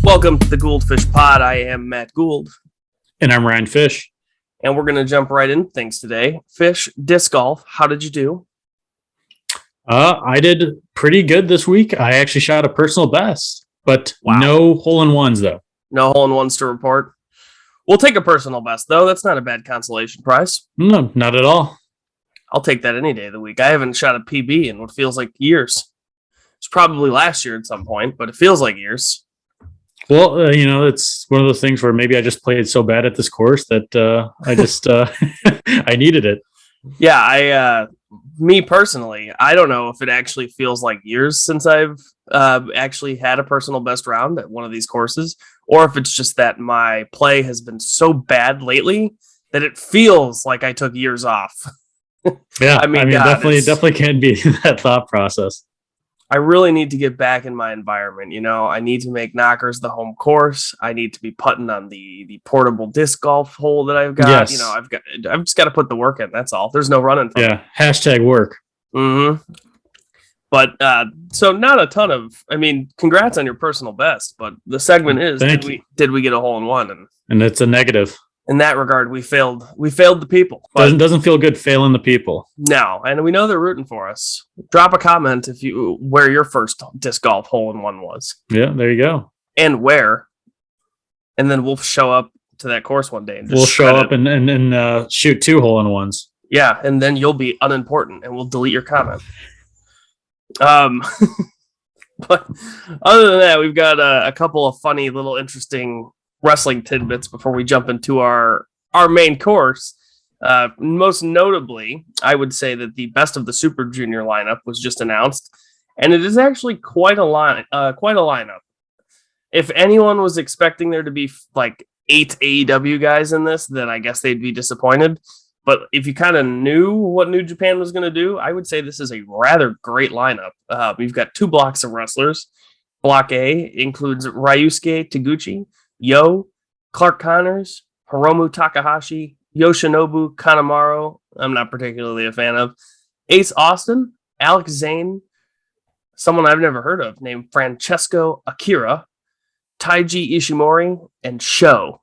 Welcome to the Gould-Fish Pod. I am Matt Gould. And I'm Ryan Fish. And we're going to jump right into things today. Fish, disc golf, how did you do? I did pretty good this week. I actually shot a personal best, but no hole-in-ones, though. No hole-in-ones to report. We'll take a personal best, though. That's not a bad consolation prize. No, not at all. I'll take that any day of the week. I haven't shot a PB in what feels like years. It's probably last year at some point, but it feels like years. Well, it's one of those things where maybe I just played so bad at this course that I just I needed it. Yeah, me personally, I don't know if it actually feels like years since I've actually had a personal best round at one of these courses, or if it's just that my play has been so bad lately that it feels like I took years off. Yeah, I mean, definitely can be that thought process. I really need to get back in my environment. I need to make Knockers the home course. I need to be putting on the portable disc golf hole that I've got. Yes. I've just got to put the work in. That's all. There's no running from it. Hashtag work. Mm-hmm. But so not a ton of. Congrats on your personal best. But the segment is did we get a hole in one? And it's a negative. In that regard, we failed. We failed the people. Doesn't feel good failing the people. No, and we know they're rooting for us. Drop a comment where your first disc golf hole in one was. Yeah, there you go. And where, and then we'll show up to that course one day and just we'll show up and shoot 2 hole in ones. Yeah, and then you'll be unimportant, and we'll delete your comment. But other than that, we've got a couple of funny little interesting wrestling tidbits before we jump into our main course. Most notably, I would say that the best of the Super Junior lineup was just announced, and it is actually quite a lineup. If anyone was expecting there to be like 8 AEW guys in this, then I guess they'd be disappointed. But if you kind of knew what New Japan was going to do, I would say this is a rather great lineup. We've got 2 blocks of wrestlers. Block A includes Ryusuke Taguchi, Yo, Clark Connors, Hiromu Takahashi, Yoshinobu Kanemaru, I'm not particularly a fan of, Ace Austin, Alex Zane, someone I've never heard of named Francesco Akira, Taiji Ishimori, and Sho.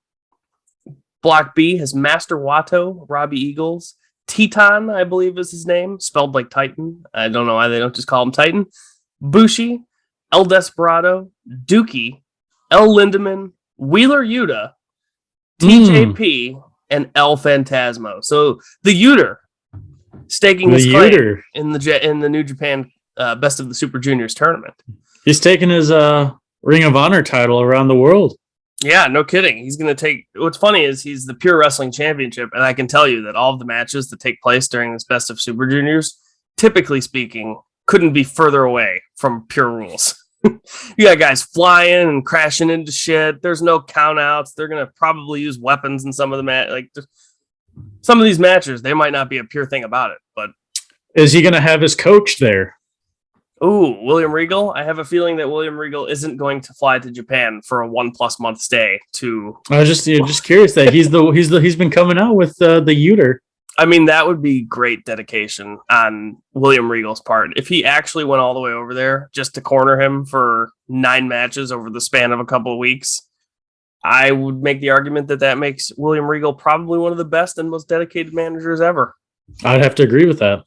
Block B has Master Wato, Robbie Eagles, Teton, I believe is his name, spelled like Titan. I don't know why they don't just call him Titan. Bushi, El Desperado, Dookie, El Lindemann, Wheeler Yuta, TJP, and El Phantasmo. So the Uter staking his claim in the New Japan Best of the Super Juniors tournament. He's taking his Ring of Honor title around the world. Yeah, no kidding. He's going to take... What's funny is he's the Pure Wrestling Championship, and I can tell you that all of the matches that take place during this Best of Super Juniors, typically speaking, couldn't be further away from Pure Rules. You got guys flying and crashing into shit. There's no countouts. They're going to probably use weapons in some of the some of these matches. They might not be a pure thing about it, but is he going to have his coach there? Ooh, William Regal. I have a feeling that William Regal isn't going to fly to Japan for a 1+ month stay. I was just curious that he's been coming out with the Uter. That would be great dedication on William Regal's part. If he actually went all the way over there just to corner him for 9 matches over the span of a couple of weeks, I would make the argument that makes William Regal probably one of the best and most dedicated managers ever. I'd have to agree with that.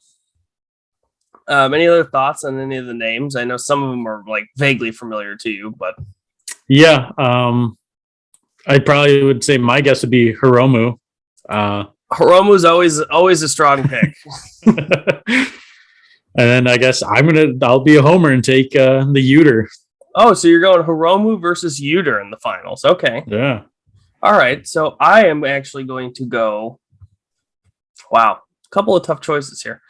Any other thoughts on any of the names? I know some of them are like vaguely familiar to you, but yeah, I probably would say my guess would be Hiromu. Hiromu's always a strong pick. And then I guess I'll be a homer and take the Uter. Oh, so you're going Hiromu versus Uter in the finals. Okay. Yeah. All right. So I am actually going to go. Wow. A couple of tough choices here.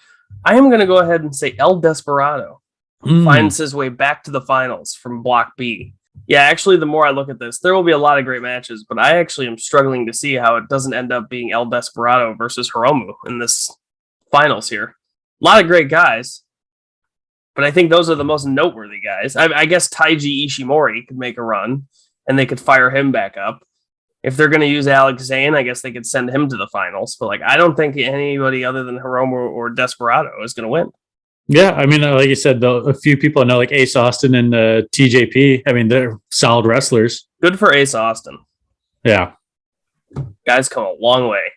I am going to go ahead and say El Desperado finds his way back to the finals from Block B. Yeah, actually, the more I look at this, there will be a lot of great matches, but I actually am struggling to see how it doesn't end up being El Desperado versus Hiromu in this finals here. A lot of great guys, but I think those are the most noteworthy guys. I guess Taiji Ishimori could make a run, and they could fire him back up. If they're going to use Alex Zane, I guess they could send him to the finals. But I don't think anybody other than Hiromu or Desperado is going to win. Yeah, like you said, a few people I know, like Ace Austin and TJP. They're solid wrestlers. Good for Ace Austin. Yeah. Guys come a long way.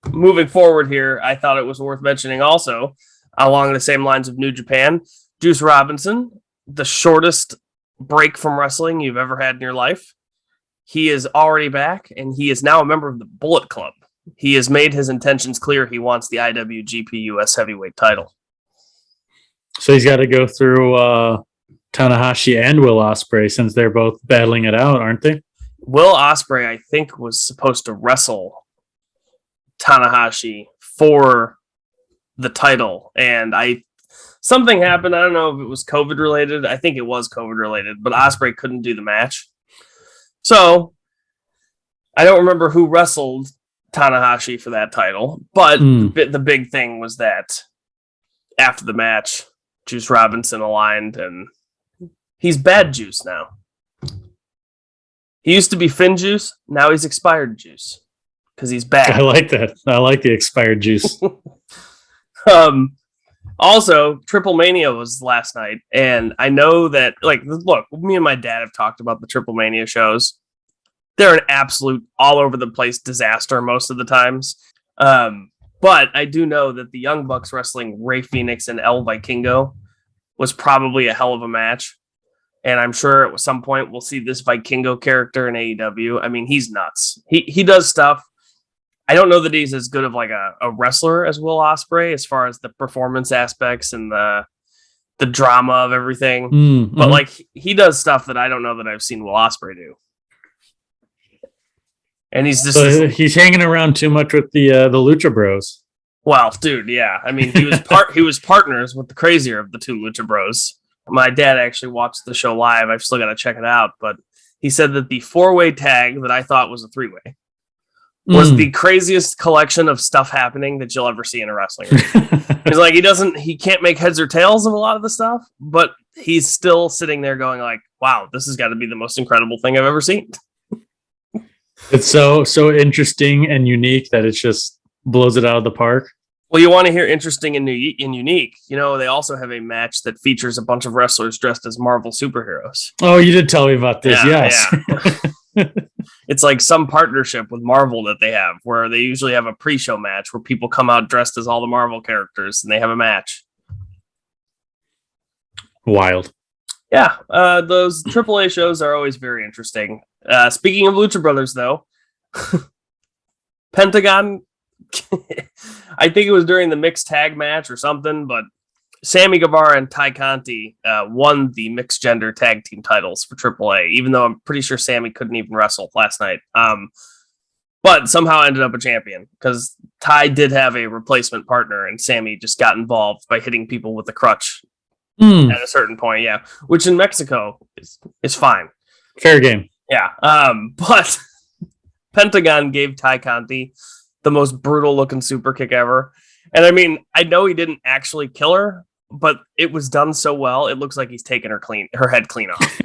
Moving forward here, I thought it was worth mentioning also, along the same lines of New Japan, Juice Robinson, the shortest break from wrestling you've ever had in your life. He is already back, and he is now a member of the Bullet Club. He has made his intentions clear. He wants the IWGP US Heavyweight title. So he's got to go through Tanahashi and Will Ospreay since they're both battling it out, aren't they? Will Ospreay, I think, was supposed to wrestle Tanahashi for the title, and something happened. I don't know if it was COVID related. I think it was COVID related, but Ospreay couldn't do the match. So I don't remember who wrestled Tanahashi for that title, but the big thing was that after the match, Juice Robinson aligned, and he's bad Juice now. He used to be Finn Juice. Now he's expired Juice because he's bad. I like that. I like the expired Juice. Also, Triplemania was last night, and I know that, look, me and my dad have talked about the Triplemania shows. They're an absolute all over the place disaster most of the times. But I do know that the Young Bucks wrestling Rey Fenix and El Vikingo was probably a hell of a match. And I'm sure at some point we'll see this Vikingo character in AEW. I mean, he's nuts. He does stuff. I don't know that he's as good of like a wrestler as Will Ospreay as far as the performance aspects and the drama of everything. But like he does stuff that I don't know that I've seen Will Ospreay do. And he's just he's hanging around too much with the Lucha Bros. Well, dude, yeah. I mean, he was partners with the crazier of the two Lucha Bros. My dad actually watched the show live. I've still got to check it out, but he said that the 4-way tag that I thought was a 3-way was the craziest collection of stuff happening that you'll ever see in a wrestling ring. He's like, he can't make heads or tails of a lot of the stuff, but he's still sitting there going like, wow, this has got to be the most incredible thing I've ever seen. It's so interesting and unique that it just blows it out of the park. Well, you want to hear interesting and unique. You know, they also have a match that features a bunch of wrestlers dressed as Marvel superheroes. Oh, you did tell me about this. Yeah, yes. Yeah. It's like some partnership with Marvel that they have where they usually have a pre-show match where people come out dressed as all the Marvel characters and they have a match. Wild. Yeah. Those AAA shows are always very interesting. Speaking of Lucha Brothers, though, Pentagon, I think it was during the mixed tag match or something, but Sammy Guevara and Ty Conti won the mixed gender tag team titles for AAA, even though I'm pretty sure Sammy couldn't even wrestle last night. But somehow ended up a champion because Ty did have a replacement partner and Sammy just got involved by hitting people with a crutch at a certain point. Yeah. Which in Mexico is fine. Fair game. Yeah. But Pentagon gave Ty Conti the most brutal looking super kick ever. And I mean, I know he didn't actually kill her, but it was done so well. It looks like he's taken her head clean off.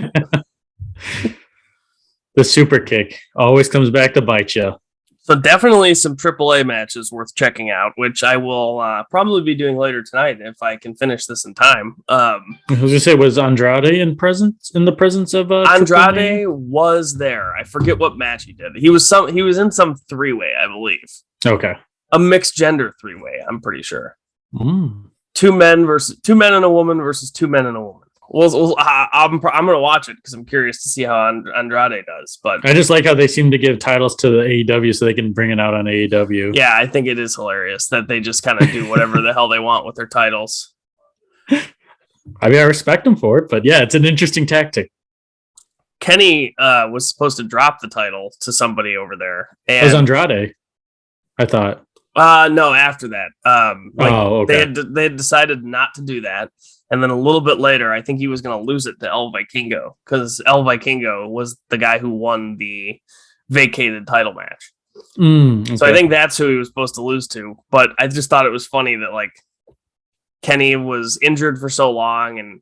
The super kick always comes back to bite you. So definitely some AAA matches worth checking out, which I will probably be doing later tonight if I can finish this in time. I was gonna say, was Andrade in the presence of Andrade was there. I forget what match he did. He was in some 3-way, I believe. Okay. A mixed gender 3-way, I'm pretty sure. 2 men and a woman versus 2 men and a woman. I'm going to watch it because I'm curious to see how Andrade does. But I just like how they seem to give titles to the AEW so they can bring it out on AEW. Yeah, I think it is hilarious that they just kind of do whatever the hell they want with their titles. I mean, I respect them for it, but yeah, it's an interesting tactic. Kenny was supposed to drop the title to somebody over there. It was Andrade, I thought. No, after that. Okay. They had decided not to do that. And then a little bit later, I think he was going to lose it to El Vikingo because El Vikingo was the guy who won the vacated title match. Okay. So I think that's who he was supposed to lose to. But I just thought it was funny that like Kenny was injured for so long and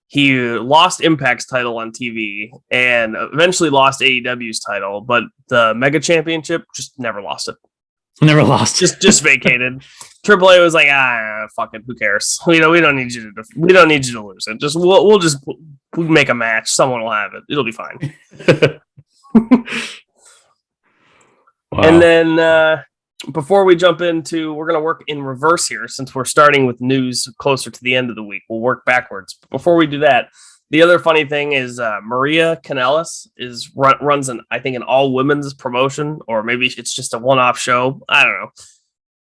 he lost Impact's title on TV and eventually lost AEW's title, but the Mega Championship just never lost it. Never lost. Just vacated. AAA was like, fuck it, who cares? We don't need you to lose it. We'll just we can make a match. Someone will have it. It'll be fine. Wow. And then before we jump into, we're going to work in reverse here since we're starting with news closer to the end of the week. We'll work backwards. But before we do that, the other funny thing is Maria Kanellis runs an all women's promotion, or maybe it's just a one-off show. I don't know.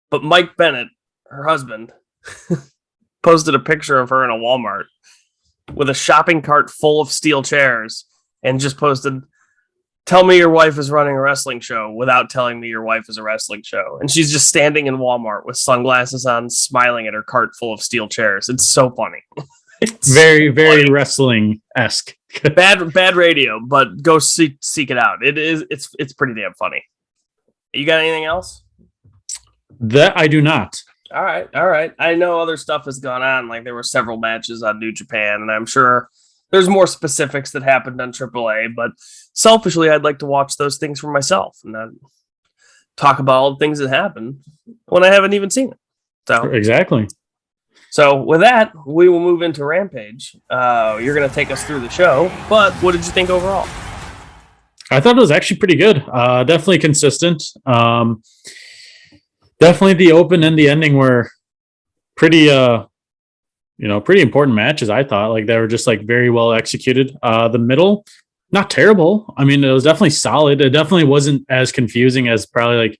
But Mike Bennett, her husband, posted a picture of her in a Walmart with a shopping cart full of steel chairs and just posted, "Tell me your wife is running a wrestling show without telling me your wife is a wrestling show." And she's just standing in Walmart with sunglasses on, smiling at her cart full of steel chairs. It's so funny. It's very, very wrestling-esque. bad radio, but go seek it out. It's pretty damn funny. You got anything else? That I do not. All right. I know other stuff has gone on. Like there were several matches on New Japan, and I'm sure there's more specifics that happened on AAA, but selfishly, I'd like to watch those things for myself and not talk about all the things that happened when I haven't even seen it. So exactly. So with that, we will move into Rampage. You're going to take us through the show, but what did you think overall? I thought it was actually pretty good. Definitely consistent. Definitely the open and the ending were pretty important matches. I thought like they were just like very well executed. The middle, not terrible. I mean, it was definitely solid. It definitely wasn't as confusing as probably like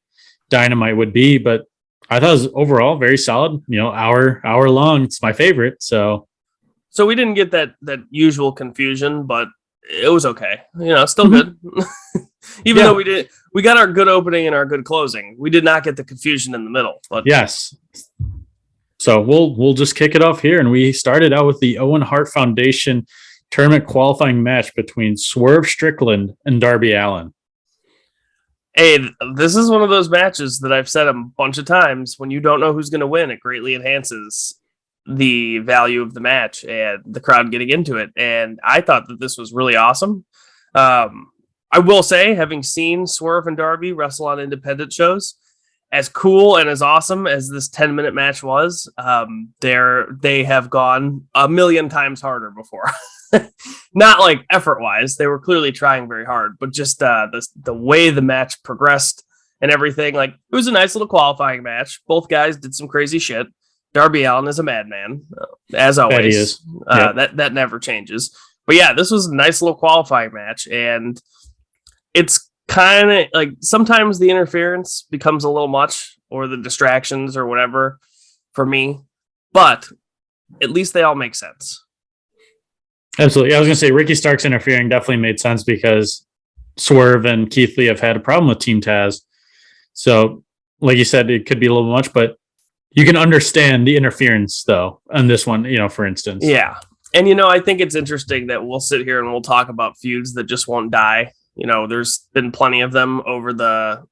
Dynamite would be, but I thought it was overall very solid. Hour long. It's my favorite. So we didn't get that usual confusion, but it was okay. Still good. Even though we got our good opening and our good closing. We did not get the confusion in the middle. But yes. So we'll just kick it off here, and we started out with the Owen Hart Foundation tournament qualifying match between Swerve Strickland and Darby Allin. Hey, this is one of those matches that I've said a bunch of times. When you don't know who's going to win, it greatly enhances the value of the match and the crowd getting into it. And I thought that this was really awesome. I will say, having seen Swerve and Darby wrestle on independent shows, as cool and as awesome as this 10-minute match was, they have gone a million times harder before. Not like effort-wise. They were clearly trying very hard, but just the way the match progressed and everything. Like, it was a nice little qualifying match. Both guys did some crazy shit. Darby Allin is a madman, as always. That he is. Yep. That never changes. But yeah, this was a nice little qualifying match, and it's kind of like sometimes the interference becomes a little much, or the distractions or whatever for me, but at least they all make sense. Absolutely. I was going to say Ricky Starks interfering definitely made sense because Swerve and Keith Lee have had a problem with Team Taz. So like you said, it could be a little much, but you can understand the interference though on this one, for instance. Yeah. And, I think it's interesting that we'll sit here and we'll talk about feuds that just won't die. There's been plenty of them over the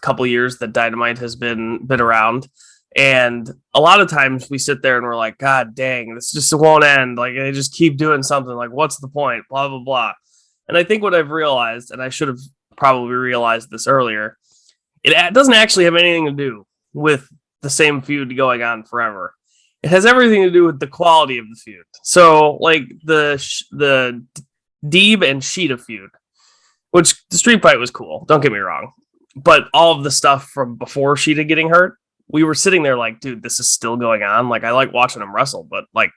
couple years that Dynamite has been around. And a lot of times we sit there and we're like, God dang, this just won't end. Like, they just keep doing something. Like, what's the point? Blah, blah, blah. And I think what I've realized, and I should have probably realized this earlier, it doesn't actually have anything to do with the same feud going on forever. It has everything to do with the quality of the feud. So, like, the Deeb and Sheeta feud, which the street fight was cool, don't get me wrong. But all of the stuff from before Sheeta getting hurt, we were sitting there like, dude, this is still going on. Like, I like watching them wrestle, but like,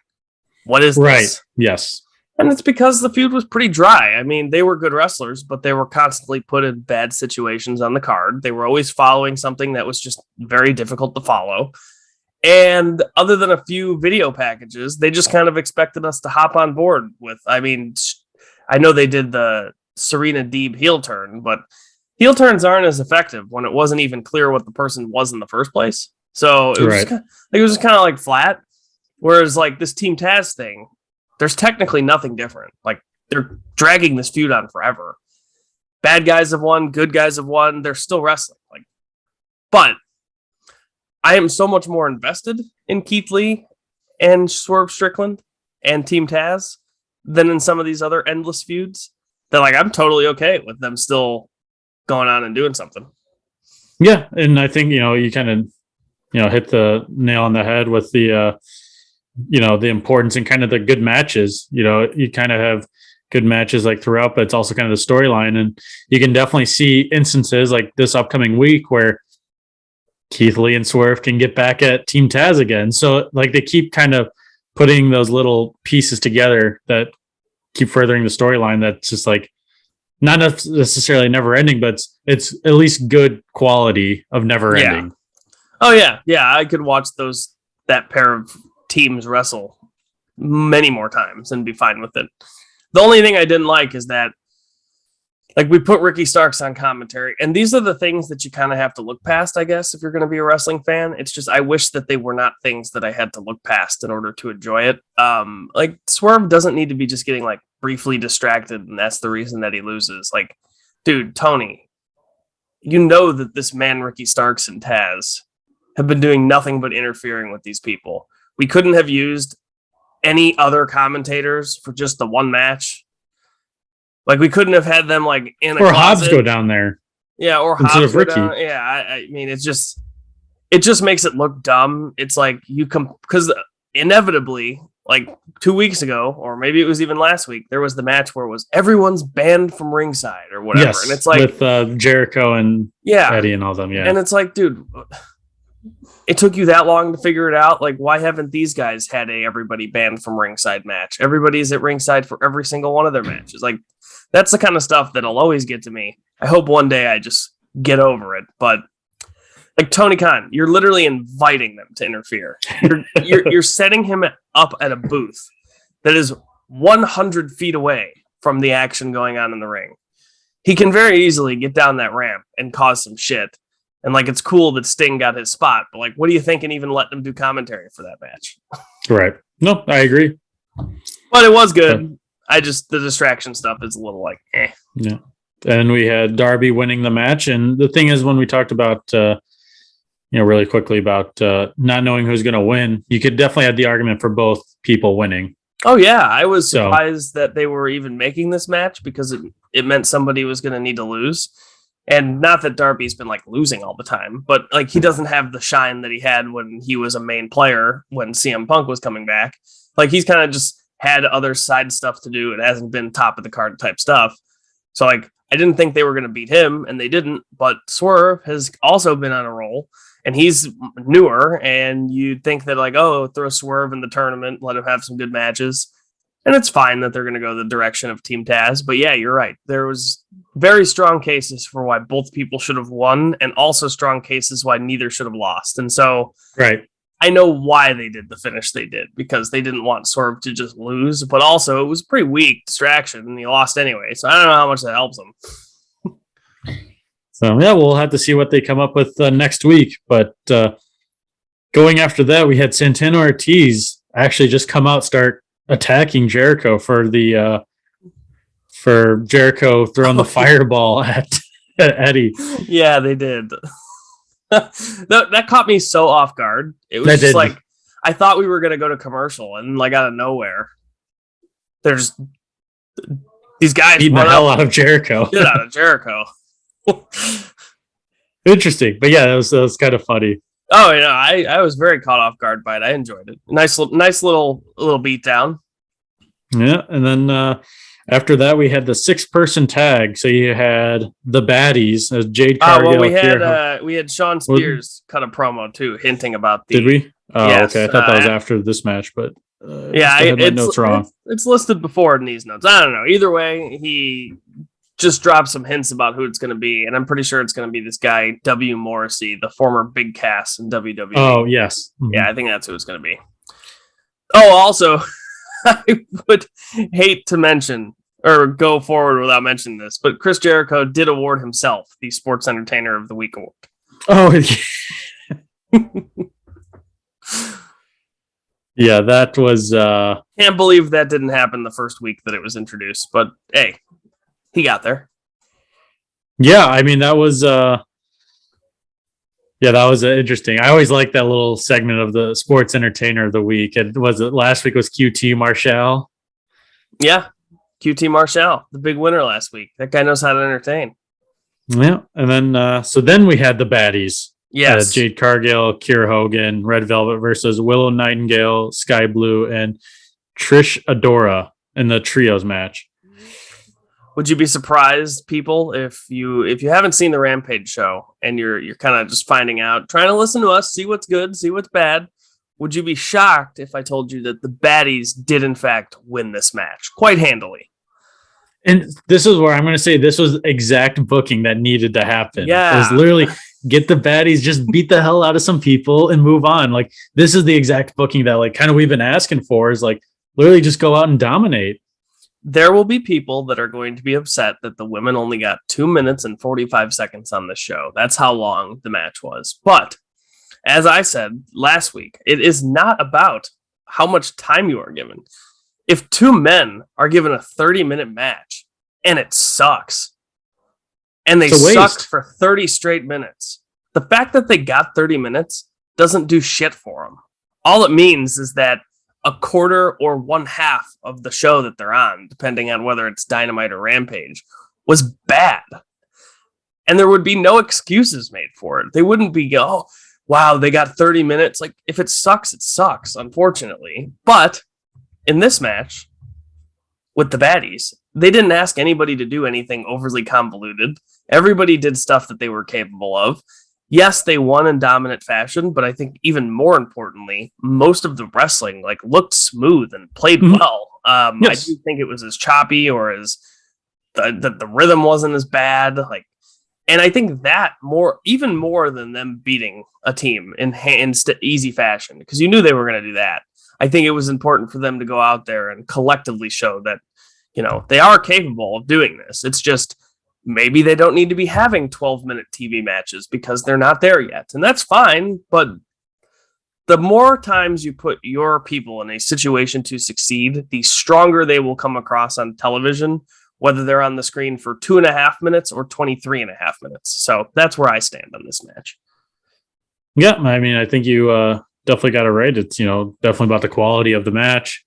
what is this? Right. Yes. And it's because the feud was pretty dry. I mean, they were good wrestlers, but they were constantly put in bad situations on the card. They were always following something that was just very difficult to follow. And other than a few video packages, they just kind of expected us to hop on board with, I mean, I know they did the Serena Deeb heel turn, but heel turns aren't as effective when it wasn't even clear what the person was in the first place. So it was just kind of like flat. Whereas like this Team Taz thing, there's technically nothing different. Like, they're dragging this feud on forever. Bad guys have won, good guys have won. They're still wrestling. Like, but I am so much more invested in Keith Lee and Swerve Strickland and Team Taz than in some of these other endless feuds. That like, I'm totally okay with them still going on and doing something. Yeah, and I think you kind of hit the nail on the head with the the importance and kind of the good matches. You kind of have good matches like throughout, but it's also kind of the storyline. And you can definitely see instances like this upcoming week where Keith Lee and Swerve can get back at Team Taz again. So like they keep kind of putting those little pieces together that keep furthering the storyline. That's just like not necessarily never ending, but it's at least good quality of never ending. Oh yeah. I could watch that pair of teams wrestle many more times and be fine with it. The only thing I didn't like is that, like, we put Ricky Starks on commentary, and these are the things that you kind of have to look past, I guess, if you're going to be a wrestling fan. It's just, I wish that they were not things that I had to look past in order to enjoy it. Like, Swerve doesn't need to be just getting, like, briefly distracted, and that's the reason that he loses. Like, dude, Tony, you know that this man, Ricky Starks and Taz, have been doing nothing but interfering with these people. We couldn't have used any other commentators for just the one match. Like, we couldn't have had them like in a or closet. Hobbs go down there. Yeah, or instead Hobbs of Ricky. go down. Yeah, I mean, it just makes it look dumb. It's like because inevitably, like 2 weeks ago, or maybe it was even last week, there was the match where it was everyone's banned from ringside or whatever. Yes, and it's like with Jericho and Eddie and all them. Yeah. And it's like, dude, it took you that long to figure it out. Like, why haven't these guys had everybody banned from ringside match? Everybody's at ringside for every single one of their matches. Like, that's the kind of stuff that'll always get to me. I hope one day I just get over it. But like Tony Khan, you're literally inviting them to interfere. You're setting him up at a booth that is 100 feet away from the action going on in the ring. He can very easily get down that ramp and cause some shit. And like, it's cool that Sting got his spot, but like, what do you think in even letting him do commentary for that match? Right. No, I agree. But it was good. The distraction stuff is a little like, eh. Yeah. And we had Darby winning the match. And the thing is, when we talked about, really quickly about not knowing who's going to win, you could definitely have the argument for both people winning. Oh yeah. I was surprised that they were even making this match because it meant somebody was going to need to lose. And not that Darby's been like losing all the time, but like he doesn't have the shine that he had when he was a main player when CM Punk was coming back. Like he's kind of just had other side stuff to do. It hasn't been top of the card type stuff. So like I didn't think they were going to beat him, and they didn't. But Swerve has also been on a roll, and he's newer. And you'd think that like, oh, throw Swerve in the tournament, let him have some good matches. And it's fine that they're going to go the direction of Team Taz. But yeah, you're right. There was very strong cases for why both people should have won, and also strong cases why neither should have lost. And so right. I know why they did the finish they did, because they didn't want Swerve to just lose. But also, it was a pretty weak distraction, and he lost anyway. So I don't know how much that helps him. So yeah, we'll have to see what they come up with next week. But going after that, we had Santana Ortiz actually just come out, start attacking Jericho for Jericho throwing the fireball at Eddie. Yeah, they did. that caught me so off guard. It was just like, I thought we were going to go to commercial, and like out of nowhere, there's these guys beating the hell out of Jericho. Get out of Jericho. Interesting. But yeah, that was kind of funny. Oh yeah, I was very caught off guard by it. I enjoyed it. Nice little beat down. Yeah, and then after that we had the 6-person tag. So you had the baddies as Jade Cargill. We had Sean Spears cut a promo too, hinting about the. Did we? Oh, yes, okay. I thought that was after this match, but notes wrong. It's listed before in these notes. I don't know. Either way, he just dropped some hints about who it's going to be, and I'm pretty sure it's going to be this guy W. Morrissey, the former Big Cass in WWE. Oh yes, mm-hmm. Yeah, I think that's who it's going to be. Oh, also, I would hate to mention or go forward without mentioning this, but Chris Jericho did award himself the Sports Entertainer of the Week award. Oh, yeah, that was. Can't believe that didn't happen the first week that it was introduced, but hey. He got there. Yeah, I mean that was that was interesting. I always like that little segment of the Sports Entertainer of the Week. And last week was QT Marshall? Yeah, QT Marshall, the big winner last week. That guy knows how to entertain. Yeah, and then so then we had the baddies. Yes. Jade Cargill, Kiera Hogan, Red Velvet versus Willow Nightingale, Sky Blue, and Trish Adora in the trios match. Would you be surprised, people, if you haven't seen the Rampage show and you're kind of just finding out, trying to listen to us, see what's good, see what's bad? Would you be shocked if I told you that the baddies did in fact win this match quite handily? And this is where I'm going to say this was exact booking that needed to happen. Yeah. It was literally get the baddies, just beat the hell out of some people and move on. Like, this is the exact booking that, like, kind of we've been asking for, is like literally just go out and dominate. There will be people that are going to be upset that the women only got 2 minutes and 45 seconds on the show. That's how long the match was. But as I said last week, it is not about how much time you are given. If two men are given a 30-minute match and it sucks, and they sucked for 30 straight minutes, the fact that they got 30 minutes doesn't do shit for them. All it means is that a quarter or one half of the show that they're on, depending on whether it's Dynamite or Rampage, was bad. And there would be no excuses made for it. They wouldn't be, oh, wow, they got 30 minutes. Like, if it sucks, unfortunately. But in this match with the baddies, they didn't ask anybody to do anything overly convoluted. Everybody did stuff that they were capable of. Yes, they won in dominant fashion, but I think even more importantly, most of the wrestling looked smooth and played well. Yes. I do think it was as choppy or as the rhythm wasn't as bad. And I think that even more than them beating a team in easy fashion, because you knew they were going to do that. I think it was important for them to go out there and collectively show that, they are capable of doing this. It's just, maybe they don't need to be having 12-minute TV matches because they're not there yet. And that's fine, but the more times you put your people in a situation to succeed, the stronger they will come across on television, whether they're on the screen for 2.5 minutes or 23.5 minutes. So that's where I stand on this match. Yeah, I mean, I think you definitely got it right. It's, definitely about the quality of the match.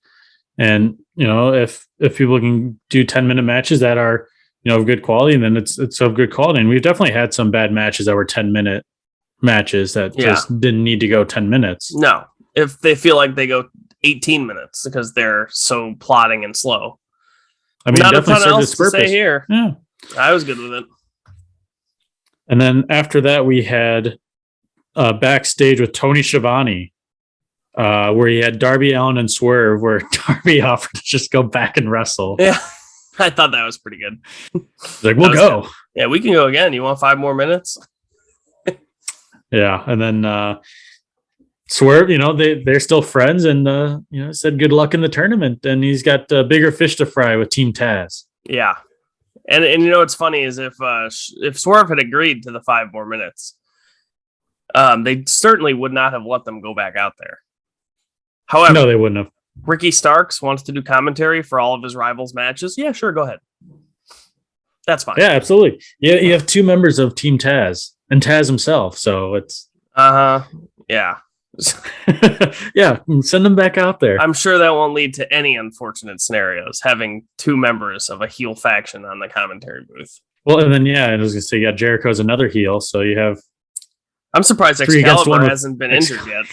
And, if people can do 10-minute matches that are, of good quality, and then it's of good quality. And we've definitely had some bad matches that were 10-minute matches that just didn't need to go 10 minutes. No, if they feel like they go 18 minutes because they're so plotting and slow. I mean, not a definitely ton else its to purpose. say here. Yeah, I was good with it. And then after that, we had backstage with Tony Schiavone, where he had Darby Allin and Swerve, where Darby offered to just go back and wrestle. Yeah. I thought that was pretty good. Like, we'll go. Good. Yeah, we can go again. You want 5 more minutes? Yeah. And then Swerve, they're still friends and, said good luck in the tournament. And he's got bigger fish to fry with Team Taz. Yeah. And what's funny is if Swerve had agreed to the 5 more minutes, they certainly would not have let them go back out there. However, no, they wouldn't have. Ricky Starks wants to do commentary for all of his rivals' matches. Yeah, sure, go ahead. That's fine. Yeah, absolutely. Yeah, you have 2 members of Team Taz and Taz himself, so it's yeah. yeah, send them back out there. I'm sure that won't lead to any unfortunate scenarios, having 2 members of a heel faction on the commentary booth. Well, and then I was gonna say, Jericho's another heel, so you have. I'm surprised Excalibur hasn't been injured yet.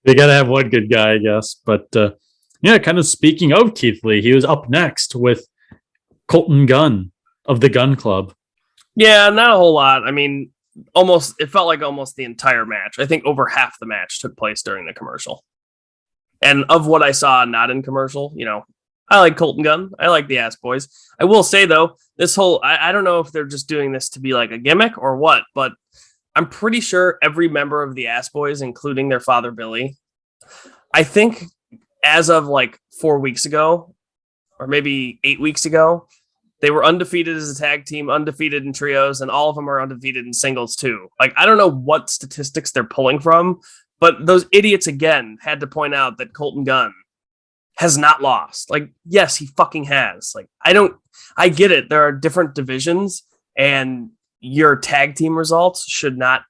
They got to have one good guy, I guess. But, kind of speaking of Keith Lee, he was up next with Colton Gunn of the Gun Club. Yeah, not a whole lot. I mean, it felt like almost the entire match. I think over half the match took place during the commercial. And of what I saw not in commercial, I like Colton Gunn. I like the Ass Boys. I will say, though, this whole, I don't know if they're just doing this to be like a gimmick or what, but I'm pretty sure every member of the Ass Boys, including their father, Billy, I think as of 4 weeks ago, or maybe 8 weeks ago, they were undefeated as a tag team, undefeated in trios, and all of them are undefeated in singles too. I don't know what statistics they're pulling from, but those idiots again had to point out that Colton Gunn has not lost. Yes, he fucking has. I get it. There are different divisions, and your tag team results should not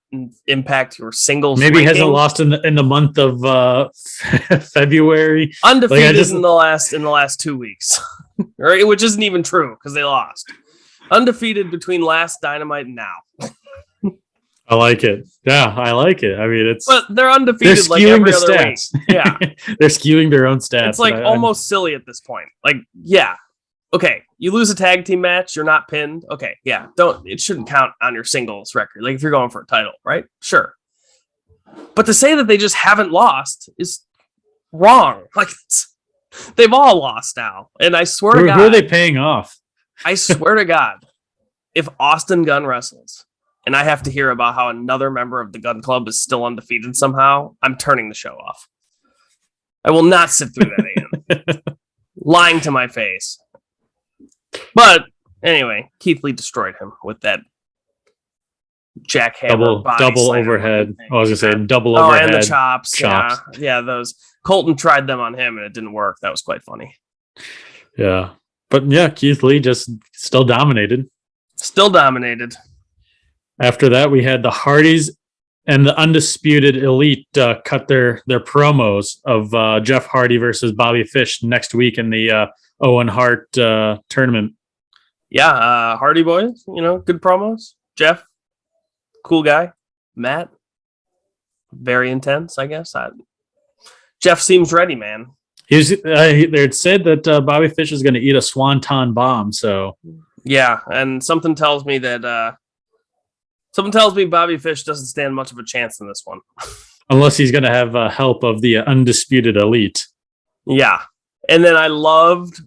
impact your singles. Maybe he hasn't lost in the month of February. Undefeated in the last 2 weeks, right? Which isn't even true because they lost. Undefeated between last Dynamite and now. I like it. Yeah, I like it. I mean, But they're they're undefeated like skewing every the other week. stats. Yeah. They're skewing their own stats. It's like almost silly at this point. Like, yeah. Okay, you lose a tag team match, you're not pinned. Okay, yeah. It shouldn't count on your singles record. Like if you're going for a title, right? Sure. But to say that they just haven't lost is wrong. Like they've all lost now. And I swear to God. Who are they paying off? I swear to God, if Austin Gunn wrestles and I have to hear about how another member of the Gun Club is still undefeated somehow, I'm turning the show off. I will not sit through that again. Lying to my face. But anyway, Keith Lee destroyed him with that jackhammer double overhead. I was gonna say double overhead. And the chops. Yeah, those. Colton tried them on him and it didn't work. That was quite funny. Yeah. But yeah, Keith Lee just still dominated. Still dominated. After that, we had the Hardys and the Undisputed Elite cut their promos of Jeff Hardy versus Bobby Fish next week in the Owen Hart tournament. Yeah, Hardy boys, good promos. Jeff, cool guy. Matt, very intense, I guess. Jeff seems ready, man. They said that Bobby Fish is going to eat a swanton bomb. So yeah, and something tells me Bobby Fish doesn't stand much of a chance in this one, unless he's going to have help of the Undisputed Elite. Yeah, and then I loved,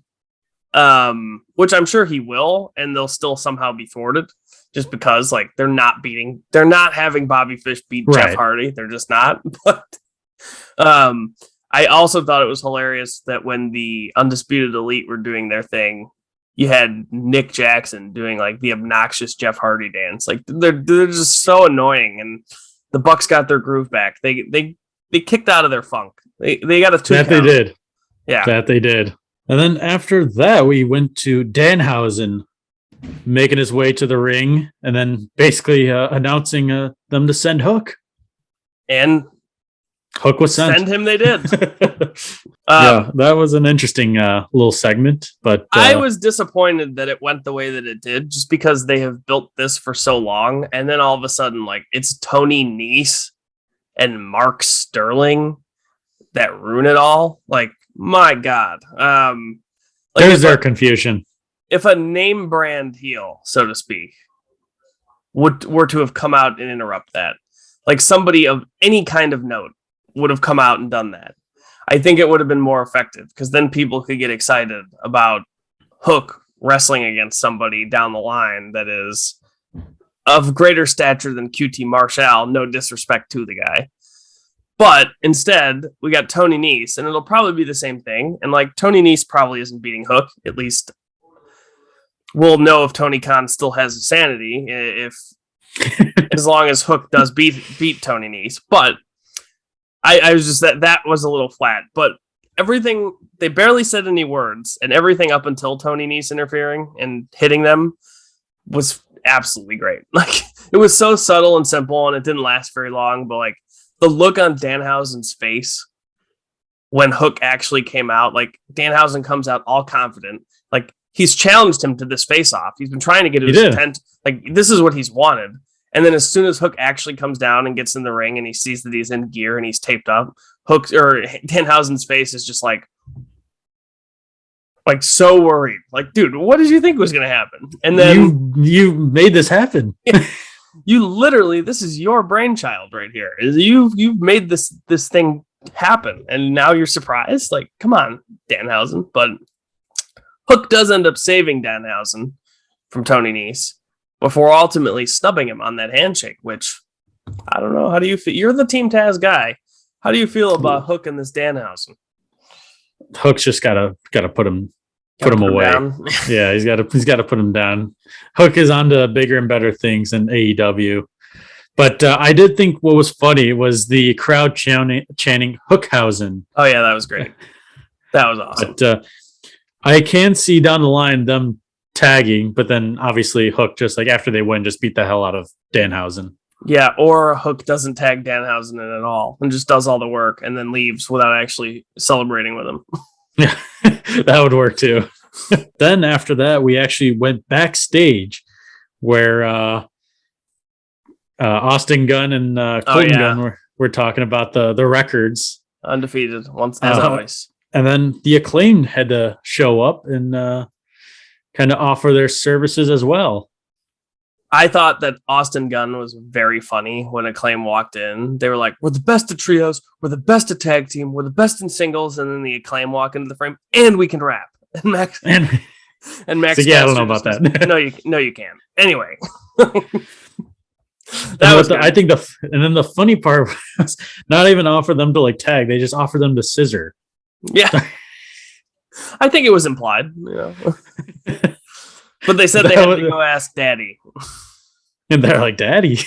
which I'm sure he will, and they'll still somehow be thwarted, just because like they're not having Bobby Fish beat Jeff Hardy. They're just not. But I also thought it was hilarious that when the Undisputed Elite were doing their thing, you had Nick Jackson doing like the obnoxious Jeff Hardy dance. Like they're just so annoying, and the Bucks got their groove back. They kicked out of their funk. They got a 2 count. They did. Yeah, that they did. And then after that, we went to Danhausen making his way to the ring, and then basically announcing them to send Hook. And Hook was sent. Send him, they did. Yeah, that was an interesting little segment. But I was disappointed that it went the way that it did, just because they have built this for so long, and then all of a sudden, like it's Tony Nese and Mark Sterling that ruin it all. Like, my God. There's their confusion. If a name brand heel, so to speak, were to have come out and interrupt that, like somebody of any kind of note would have come out and done that, I think it would have been more effective, because then people could get excited about Hook wrestling against somebody down the line that is of greater stature than QT Marshall. No disrespect to the guy. But instead, we got Tony Nese, and it'll probably be the same thing. And like Tony Nese probably isn't beating Hook. At least we'll know if Tony Khan still has sanity, if as long as Hook does beat Tony Nese. But I was just that was a little flat. But everything, they barely said any words, and everything up until Tony Nese interfering and hitting them was absolutely great. Like it was so subtle and simple, and it didn't last very long. But like the look on Danhausen's face when Hook actually came out, like Danhausen comes out all confident, like he's challenged him to this face-off. He's been trying to get his intent. Like this is what he's wanted. And then as soon as Hook actually comes down and gets in the ring and he sees that he's in gear and he's taped up, Danhausen's face is just like so worried. Like, dude, what did you think was going to happen? And then you made this happen. You literally, this is your brainchild right here. You've made this thing happen, and now you're surprised. Like, come on, Danhausen. But Hook does end up saving Danhausen from Tony Nese before ultimately snubbing him on that handshake, which I don't know. How do you feel? You're the Team Taz guy. How do you feel about Hook and this Danhausen? Hook's just gotta put him away. Yeah, he's gotta put him down. Hook is on to bigger and better things in AEW. But I did think what was funny was the crowd chanting Hookhausen. Oh yeah, that was great. That was awesome. But I can see down the line them tagging, but then obviously Hook, just like after they win, just beat the hell out of Danhausen. Yeah, or Hook doesn't tag Danhausen in at all and just does all the work and then leaves without actually celebrating with him. Yeah, that would work too. Then after that, we actually went backstage where Austin Gunn and Colton Gunn were talking about the records. Undefeated, once as always. And then the Acclaimed had to show up and kind of offer their services as well. I thought that Austin Gunn was very funny when Acclaim walked in. They were like, we're the best at trios, we're the best at tag team, we're the best in singles, and then the Acclaim walk into the frame, and we can rap. And Max so, yeah, I don't know about that. No, you can't. Anyway. I think then the funny part was not even offer them to like tag, they just offer them to scissor. Yeah. I think it was implied, But they said they had to go ask Daddy. And they're like, Daddy?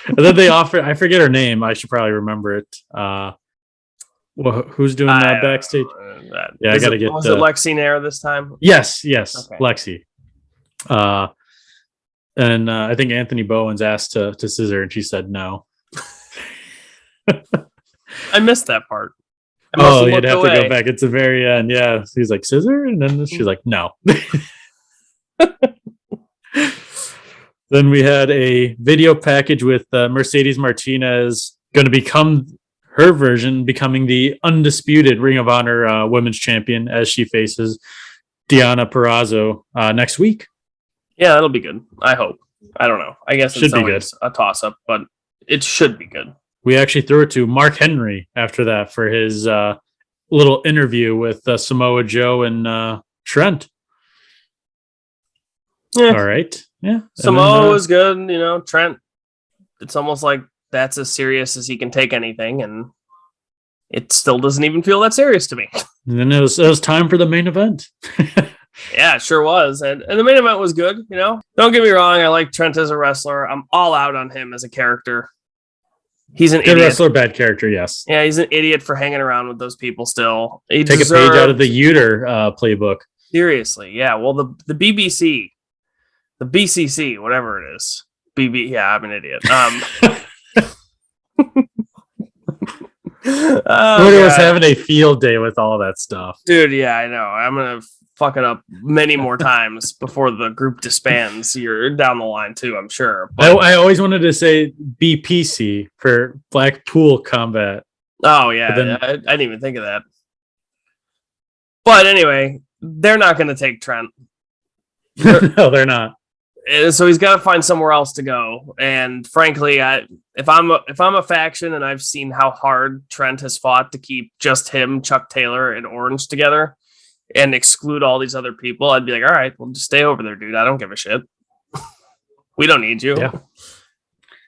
And then they offered, I forget her name. I should probably remember it. Who's doing that backstage? I got to get... Was it Lexi Nair this time? Yes. Okay. Lexi. And I think Anthony Bowen's asked to scissor, and she said no. I missed that part. You'd have to go back. It's the very end. Yeah. He's like, scissor? And then she's like, no. Then we had a video package with Mercedes Martinez going to becoming the undisputed Ring of Honor Women's Champion as she faces Deonna Purrazzo next week. Yeah, that'll be good. I hope. I don't know. I guess it's always a toss-up, but it should be good. We actually threw it to Mark Henry after that for his little interview with Samoa Joe and Trent. Yeah. All right. Yeah. Samoa was good. Trent, it's almost like that's as serious as he can take anything, and it still doesn't even feel that serious to me. And then it was time for the main event. Yeah, it sure was. And the main event was good, Don't get me wrong, I like Trent as a wrestler. I'm all out on him as a character. He's an good idiot. wrestler, bad character, yes. Yeah, he's an idiot for hanging around with those people still. Take a page out of the Uter playbook. Seriously, yeah. Well, the BBC, the BCC, whatever it is. Yeah, I'm an idiot. Uter was having a field day with all that stuff. Dude, yeah, I know. I'm going to fuck it up many more times before the group disbands. You're down the line too, I'm sure. But I always wanted to say BPC for Blackpool Combat. Oh yeah, I didn't even think of that. But anyway, they're not going to take Trent. No, they're not. So he's got to find somewhere else to go. And frankly, if I'm a faction and I've seen how hard Trent has fought to keep just him, Chuck Taylor, and Orange together, and exclude all these other people, I'd be like, all right, well, just stay over there, dude. I don't give a shit. We don't need you. Yeah.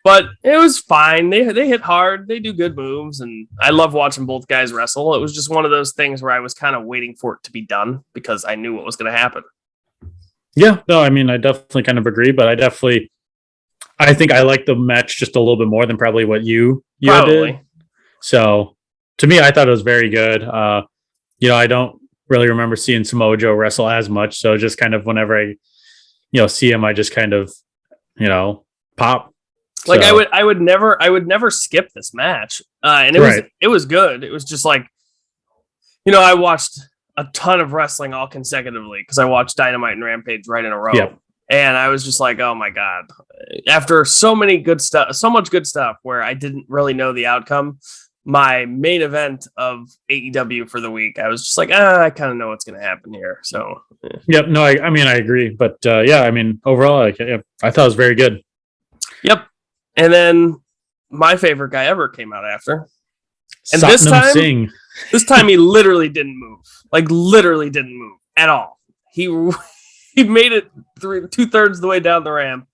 But it was fine. They hit hard. They do good moves, and I love watching both guys wrestle. It was just one of those things where I was kind of waiting for it to be done because I knew what was going to happen. Yeah, no, I mean, I definitely kind of agree, but I think I like the match just a little bit more than probably what you did. So to me, I thought it was very good. I don't really remember seeing Samoa Joe wrestle as much. So just kind of whenever I, see him, I just kind of, pop. Like I would never skip this match. And it was good. It was just like, I watched a ton of wrestling all consecutively because I watched Dynamite and Rampage right in a row. Yep. And I was just like, oh my God, after so much good stuff where I didn't really know the outcome, my main event of AEW for the week, I was just like, I kind of know what's going to happen here. So, yeah. Yep. No, I mean, I agree. But overall, I thought it was very good. Yep. And then my favorite guy ever came out after. And Satnam this time he literally didn't move. Like literally didn't move at all. He made it 2/3 of the way down the ramp.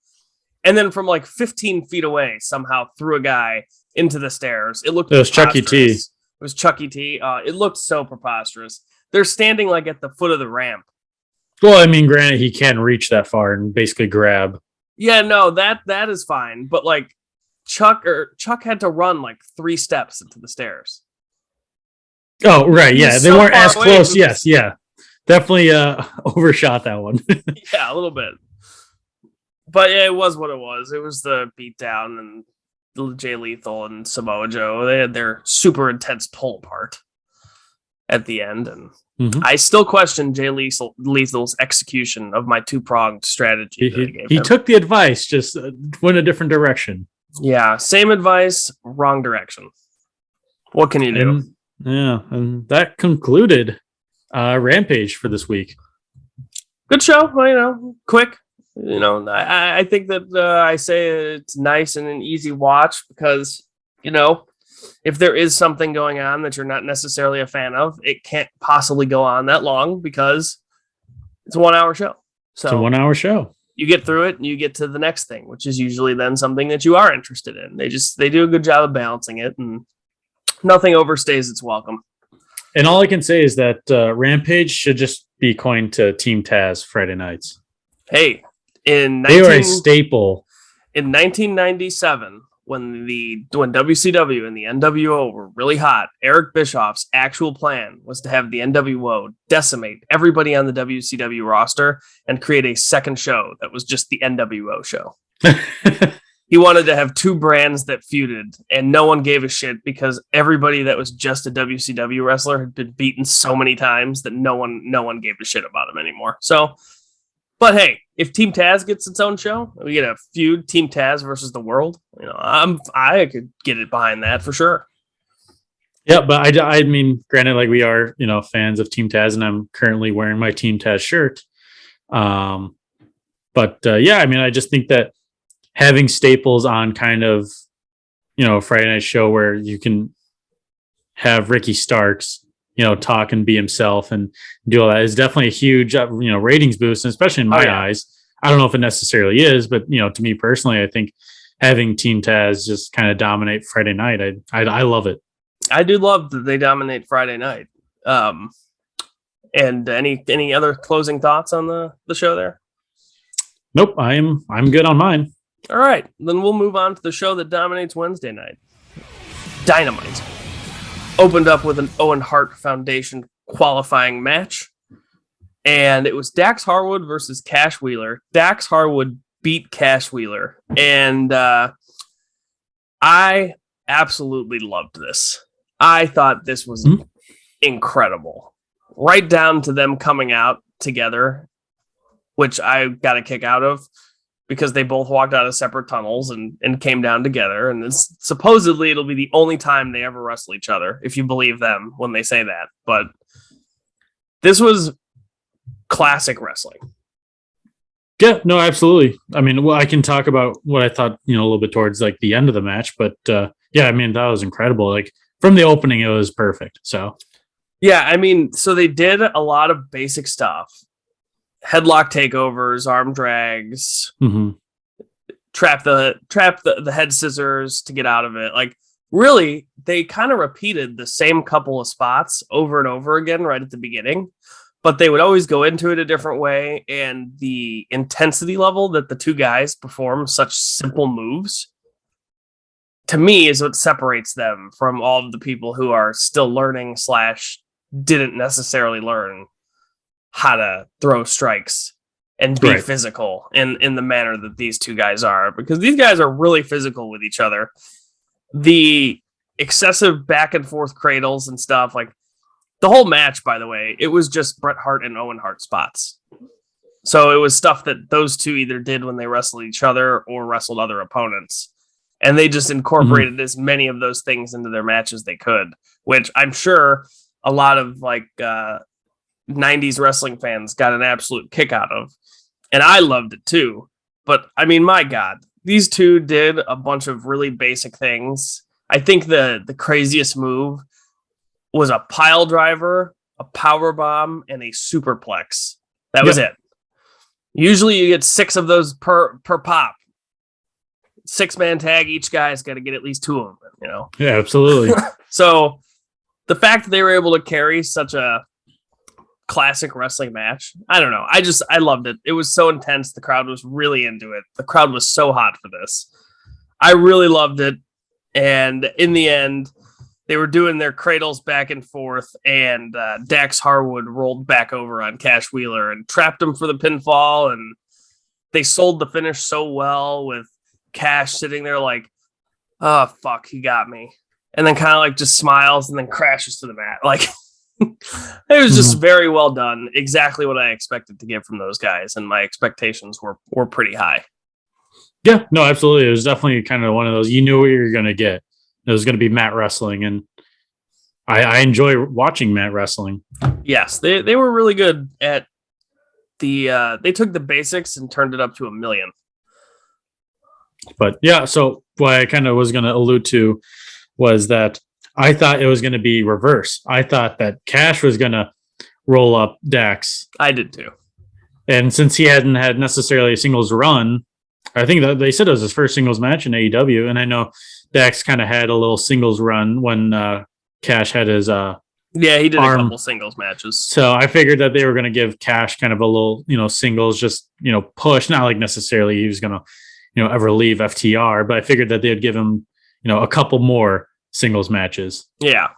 And then from like 15 feet away, somehow threw a guy into the stairs. It was Chucky T. It was Chucky T. It looked so preposterous. They're standing like at the foot of the ramp. Well, I mean, granted, he can reach that far and basically grab. Yeah, no, that is fine. But like Chuck had to run like 3 steps into the stairs. Oh, right. Yeah. They weren't as close. Yes. Yeah. Definitely overshot that one. Yeah, a little bit. But yeah, it was what it was. It was the beatdown and Jay Lethal and Samoa Joe. They had their super intense pull apart at the end. And I still question Jay Lethal's execution of my 2-pronged strategy. He took the advice, just went a different direction. Yeah, same advice, wrong direction. What can you do? And that concluded Rampage for this week. Good show. Well, quick. I think that I say it's nice and an easy watch because, if there is something going on that you're not necessarily a fan of, it can't possibly go on that long because it's a 1 hour show. So it's a 1 hour show. You get through it and you get to the next thing, which is usually then something that you are interested in. They do a good job of balancing it, and nothing overstays its welcome. And all I can say is that Rampage should just be coined to Team Taz Friday nights. Hey, they are a staple. In 1997, when WCW and the NWO were really hot, Eric Bischoff's actual plan was to have the NWO decimate everybody on the WCW roster and create a second show that was just the NWO show. He wanted to have two brands that feuded, and no one gave a shit because everybody that was just a WCW wrestler had been beaten so many times that no one gave a shit about him anymore. So, but hey, if Team Taz gets its own show, we get a feud, Team Taz versus the world. I could get it behind that for sure. Yeah, but I mean, granted, like we are, fans of Team Taz, and I'm currently wearing my Team Taz shirt. Yeah, I mean, I just think that having staples on kind of, Friday night show where you can have Ricky Starks, talk and be himself and do all that is definitely a huge, ratings boost, and especially in my eyes. I don't know if it necessarily is, but, to me personally, I think having Team Taz just kind of dominate Friday night, I love it. I do love that they dominate Friday night. And any other closing thoughts on the show there? Nope, I'm good on mine. All right, then we'll move on to the show that dominates Wednesday night. Dynamite opened up with an Owen Hart Foundation qualifying match, and it was Dax Harwood versus Cash Wheeler. Dax Harwood beat Cash Wheeler, and I absolutely loved this. I thought this was incredible, right down to them coming out together, which I got a kick out of, because they both walked out of separate tunnels and came down together. And supposedly it'll be the only time they ever wrestle each other, if you believe them when they say that. But this was classic wrestling. Yeah, no, absolutely. I mean, I can talk about what I thought, a little bit towards like the end of the match, but yeah, I mean, that was incredible. Like from the opening, it was perfect. So yeah, I mean, so they did a lot of basic stuff. Headlock takeovers, arm drags, trap the head scissors to get out of it. Like really, they kind of repeated the same couple of spots over and over again right at the beginning, but they would always go into it a different way. And the intensity level that the two guys perform such simple moves, to me, is what separates them from all of the people who are still learning / didn't necessarily learn how to throw strikes and be physical in the manner that these two guys are, because these guys are really physical with each other. The excessive back and forth cradles and stuff, like the whole match, by the way, it was just Bret Hart and Owen Hart spots. So it was stuff that those two either did when they wrestled each other or wrestled other opponents. And they just incorporated as many of those things into their match as they could, which I'm sure a lot of 90s wrestling fans got an absolute kick out of, and I loved it too. But I mean, my God, these two did a bunch of really basic things. I think the craziest move was a pile driver, a power bomb, and a superplex. That was it. Usually you get 6 of those per pop. 6-man tag, each guy's got to get at least 2 of them, Yeah, absolutely. So the fact that they were able to carry such a classic wrestling match, I don't know. I loved it. It was so intense. The crowd was really into it. The crowd was so hot for this. I really loved it. And in the end, they were doing their cradles back and forth, and Dax Harwood rolled back over on Cash Wheeler and trapped him for the pinfall. And they sold the finish so well, with Cash sitting there like, oh, fuck, he got me. And then kind of just smiles and then crashes to the mat. Like, it was just very well done. Exactly what I expected to get from those guys, and my expectations were pretty high. Yeah, no, absolutely. It was definitely kind of one of those, you knew what you were going to get. It was going to be mat wrestling, and I enjoy watching mat wrestling. Yes, they were really good at they took the basics and turned it up to 1,000,000. But yeah, so what I kind of was going to allude to was that I thought it was going to be reverse. I thought that Cash was going to roll up Dax. I did too. And since he hadn't had necessarily a singles run, I think that they said it was his first singles match in AEW. And I know Dax kind of had a little singles run when Cash had his yeah, he did arm. a couple singles matches. So I figured that they were going to give Cash kind of a little, singles, just, push. Not like necessarily he was going to, ever leave FTR, but I figured that they'd give him, a couple more singles matches. Yeah.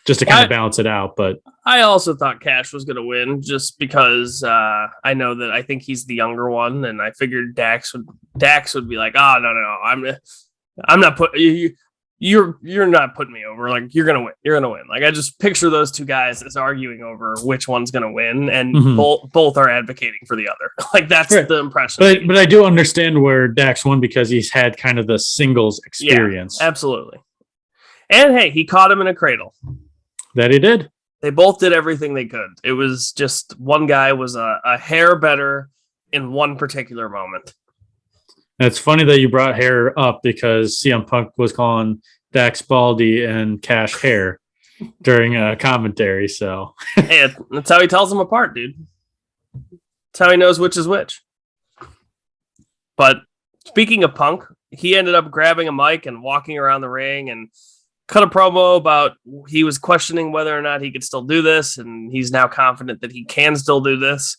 Just to kind of balance it out. But I also thought Cash was going to win just because I know that I think he's the younger one, and I figured Dax would be like, oh, no, I'm not putting you're not putting me over. Like, you're gonna win. Like, I just picture those two guys as arguing over which one's gonna win, and both are advocating for the other. Like, that's right. The impression. But I do understand where Dax won because he's had kind of the singles experience. Yeah, absolutely. And hey, he caught him in a cradle. That he did. They both did everything they could. It was just one guy was a hair better in one particular moment. It's funny that you brought hair up because CM Punk was calling Dax Baldy and Cash hair during a commentary. So hey, that's how he tells them apart, dude. That's how he knows which is which. But speaking of Punk, he ended up grabbing a mic and walking around the ring and cut a promo about he was questioning whether or not he could still do this, and he's now confident that he can still do this.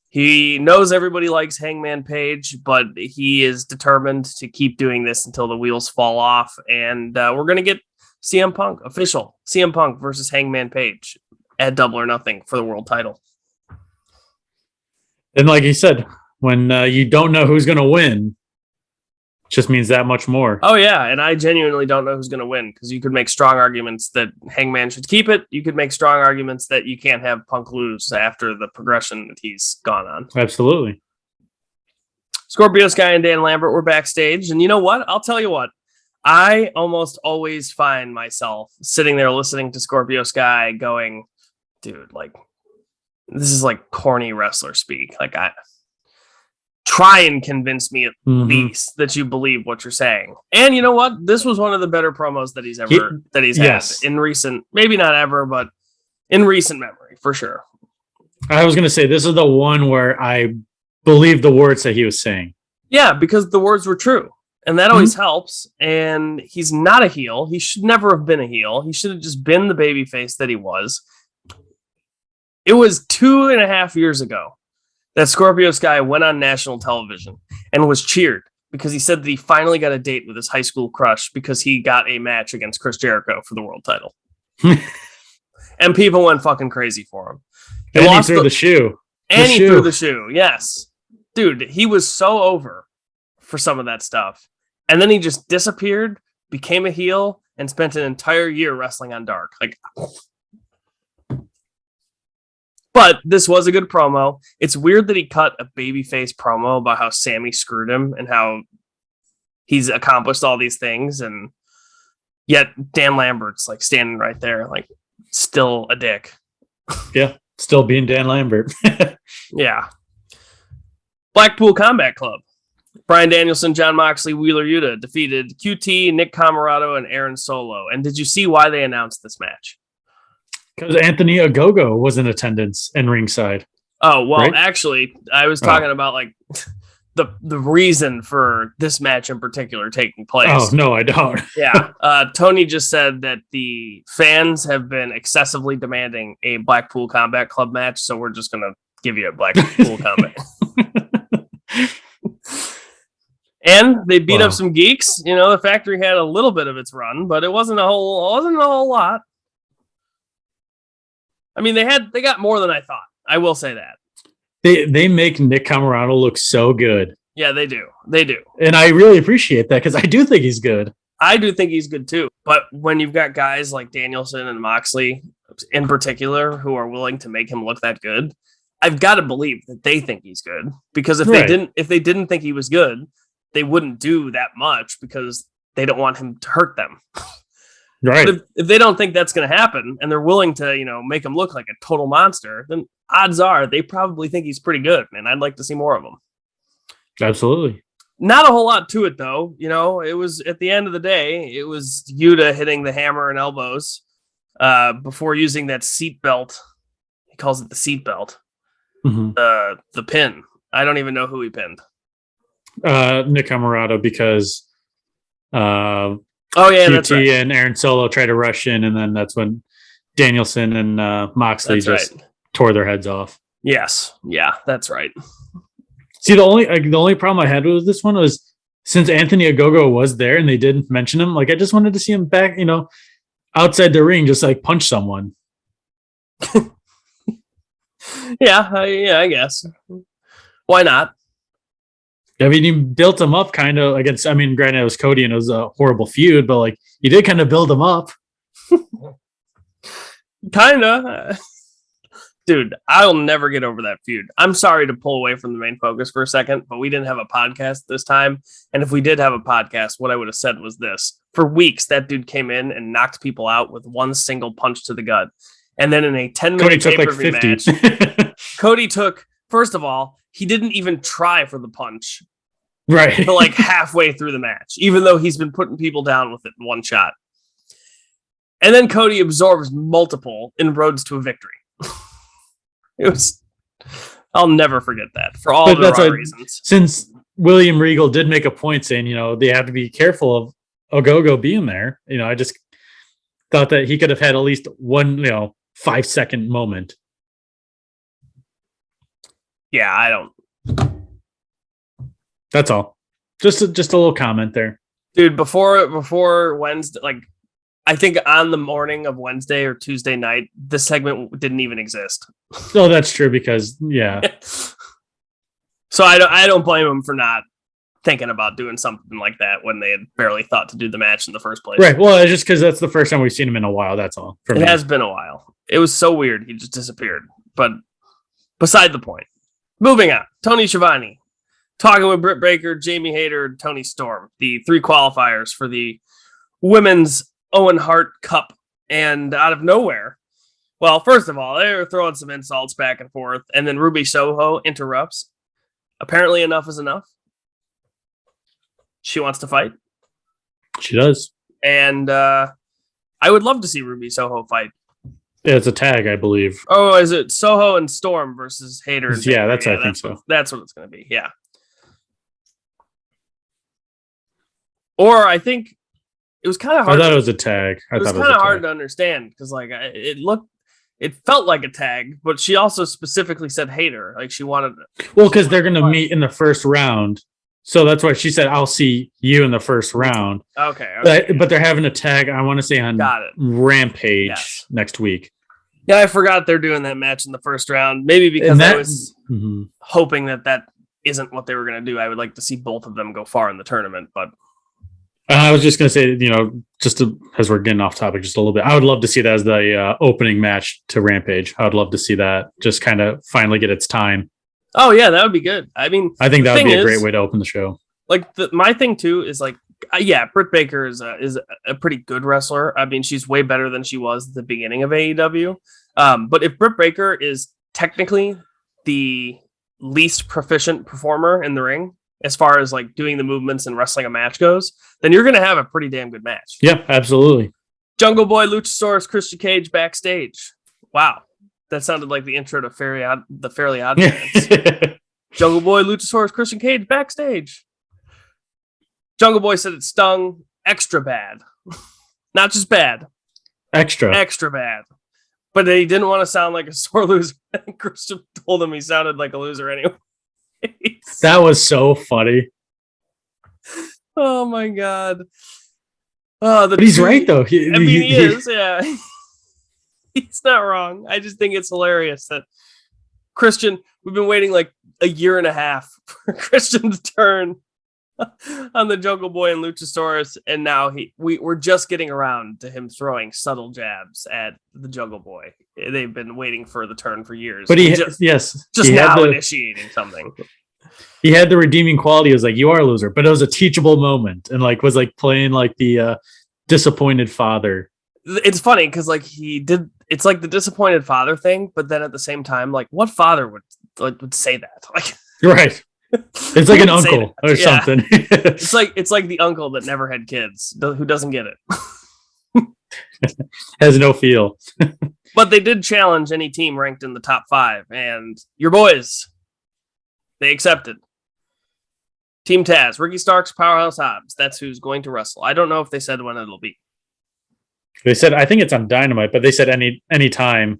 He knows everybody likes Hangman Page, but he is determined to keep doing this until the wheels fall off. And we're going to get CM Punk, official CM Punk versus Hangman Page at Double or Nothing for the world title. And like you said, when you don't know who's going to win, it just means that much more. Oh, yeah. And I genuinely don't know who's going to win, because you could make strong arguments that Hangman should keep it. You could make strong arguments that you can't have Punk lose after the progression that he's gone on. Absolutely. Scorpio Sky and Dan Lambert were backstage. And you know what? I'll tell you what. I almost always find myself sitting there listening to Scorpio Sky going, dude, like, this is like corny wrestler speak. Like, try and convince me at least that you believe what you're saying. And you know what? This was one of the better promos that he's had in recent, maybe not ever, but in recent memory, for sure. I was going to say, this is the one where I believe the words that he was saying. Yeah, because the words were true. And that always helps. And he's not a heel. He should never have been a heel. He should have just been the babyface that he was. It was 2.5 years ago that Scorpio Sky went on national television and was cheered because he said that he finally got a date with his high school crush because he got a match against Chris Jericho for the world title. And people went fucking crazy for him. He threw the shoe. And he threw the shoe, yes. Dude, he was so over for some of that stuff. And then he just disappeared, became a heel, and spent an entire year wrestling on Dark. Like... But this was a good promo. It's weird that he cut a babyface promo about how Sammy screwed him and how he's accomplished all these things. And yet Dan Lambert's like standing right there, like still a dick. Yeah. Still being Dan Lambert. Yeah. Blackpool Combat Club. Bryan Danielson, Jon Moxley, Wheeler Yuta defeated QT, Nick Comoroto, and Aaron Solo. And did you see why they announced this match? Because Anthony Ogogo was in attendance and ringside. Oh, well, right? Actually, I was talking about like the reason for this match in particular taking place. Oh, no, I don't. Yeah. Tony just said that the fans have been excessively demanding a Blackpool Combat Club match, so we're just going to give you a Blackpool Combat. And they beat up some geeks. You know, the factory had a little bit of its run, but it wasn't a whole lot. I mean, they got more than I thought. I will say that. They make Nick Comoroto look so good. Yeah, they do. They do. And I really appreciate that because I do think he's good. I do think he's good too. But when you've got guys like Danielson and Moxley in particular who are willing to make him look that good, I've got to believe that they think he's good. Because if they didn't think he was good, they wouldn't do that much because they don't want him to hurt them. Right. But if they don't think that's going to happen and they're willing to, make him look like a total monster, then odds are they probably think he's pretty good. And I'd like to see more of him. Absolutely. Not a whole lot to it, though. It was at the end of the day, it was Yuta hitting the hammer and elbows before using that seat belt. He calls it the seat belt. Mm-hmm. The pin. I don't even know who he pinned. Nick Hammerado, because QT that's right. And Aaron Solo tried to rush in, and then that's when Danielson and Moxley tore their heads off. Yes. Yeah, that's right. See, the only problem I had with this one was since Anthony Ogogo was there and they didn't mention him, like I just wanted to see him back, outside the ring, just like punch someone. Yeah, I guess. Why not? I mean, you built him up kind of against, granted it was Cody and it was a horrible feud, but like you did kind of build him up. Kind of. Dude, I'll never get over that feud. I'm sorry to pull away from the main focus for a second, but we didn't have a podcast this time. And if we did have a podcast, what I would have said was this. For weeks, that dude came in and knocked people out with one single punch to the gut. And then in a 10-minute pay-per-view match, Cody took, first of all, he didn't even try for the punch. Right. Until like halfway through the match, even though he's been putting people down with it in one shot. And then Cody absorbs multiple in roads to a victory. I'll never forget that for all the wrong reasons. Since William Regal did make a point saying, they have to be careful of Ogogo being there. I just thought that he could have had at least one, 5-second moment. Yeah, I don't. That's all. Just a little comment there. Dude, before Wednesday, like I think on the morning of Wednesday or Tuesday night, this segment didn't even exist. Oh, that's true because So I don't blame him for not thinking about doing something like that when they had barely thought to do the match in the first place. Right. Well, it's just because that's the first time we've seen him in a while. That's all. It has been a while. It was so weird. He just disappeared. But beside the point. Moving on. Tony Schiavone talking with Britt Baker, Jamie Hayter, and Tony Storm, the 3 qualifiers for the Women's Owen Hart Cup. And out of nowhere, well, first of all, they were throwing some insults back and forth, and then Ruby Soho interrupts. Apparently enough is enough. She wants to fight. She does. And I would love to see Ruby Soho fight. Yeah, it's a tag, I believe. Oh, is it Soho and Storm versus Hayter? And yeah, I think so. That's what it's going to be, yeah. Or I think it was kind of hard. I thought it was a tag. It was kind of hard to understand because like it felt like a tag, but she also specifically said Hayter. Like she wanted. Well, because they're going to meet in the first round. So that's why she said, I'll see you in the first round. Okay. But they're having a tag, I want to say, on Rampage next week. Yeah, I forgot they're doing that match in the first round. Maybe because I was hoping that isn't what they were going to do. I would like to see both of them go far in the tournament. But I was just going to say, as we're getting off topic just a little bit, I would love to see that as the opening match to Rampage. I would love to see that just kind of finally get its time. Oh yeah, that would be good. I mean, I think that would be a great way to open the show. Like my thing too is like, Britt Baker is a pretty good wrestler. I mean, she's way better than she was at the beginning of AEW. But if Britt Baker is technically the least proficient performer in the ring, as far as like doing the movements and wrestling a match goes, then you're going to have a pretty damn good match. Yeah, absolutely. Jungle Boy, Luchasaurus, Christian Cage backstage. Wow. That sounded like the intro to the Fairly Odd Parents. Jungle Boy, Luchasaurus, Christian Cage backstage. Jungle Boy said it stung extra bad. Not just bad. Extra bad. But he didn't want to sound like a sore loser. Christian told him he sounded like a loser anyway. That was so funny. Oh my God. But he's right though. He is, yeah. He's not wrong. I just think it's hilarious that Christian, we've been waiting like a year and a half for Christian to turn on the Jungle Boy and Luchasaurus, and now we're just getting around to him throwing subtle jabs at the Jungle Boy. They've been waiting for the turn for years. But just now initiating something. he had the redeeming quality. It was like, you are a loser, but it was a teachable moment, and like was like playing like the disappointed father. It's funny because like it's like the disappointed father thing, but then at the same time, like what father would say that? Like, right. It's like an uncle or something. it's like the uncle that never had kids who doesn't get it. Has no feel. But they did challenge any team ranked in the top 5, and your boys, they accepted. Team Taz, Ricky Starks, Powerhouse Hobbs. That's who's going to wrestle. I don't know if they said when it'll be. They said, I think it's on Dynamite, but they said any time.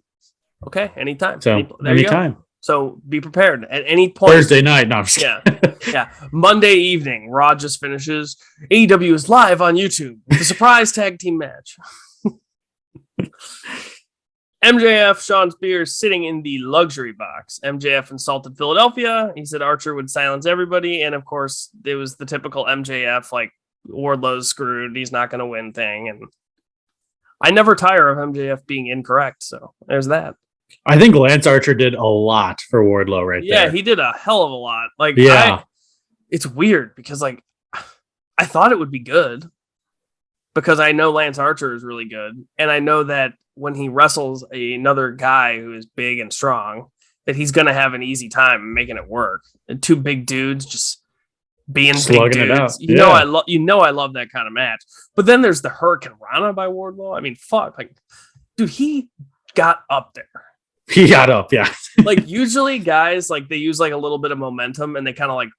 Okay, anytime. So anytime. So be prepared at any point. Thursday night. No, I'm just yeah. Monday evening, Raw just finishes. AEW is live on YouTube with a surprise tag team match. MJF, Sean Spears sitting in the luxury box. MJF insulted Philadelphia. He said Archer would silence everybody. And of course, it was the typical MJF, like, Wardlow's screwed. He's not going to win thing. And I never tire of MJF being incorrect. So there's that. I think Lance Archer did a lot for Wardlow there. Yeah, he did a hell of a lot. Like, it's weird because, like, I thought it would be good because I know Lance Archer is really good. And I know that when he wrestles another guy who is big and strong, that he's going to have an easy time making it work. And 2 big dudes just being slugging big dudes. It out. I love that kind of match. But then there's the Hurricane Rana by Wardlow. I mean, fuck. Like, dude, he got up there. He got up, yeah. Like, usually guys, like, they use like a little bit of momentum and they kind of like,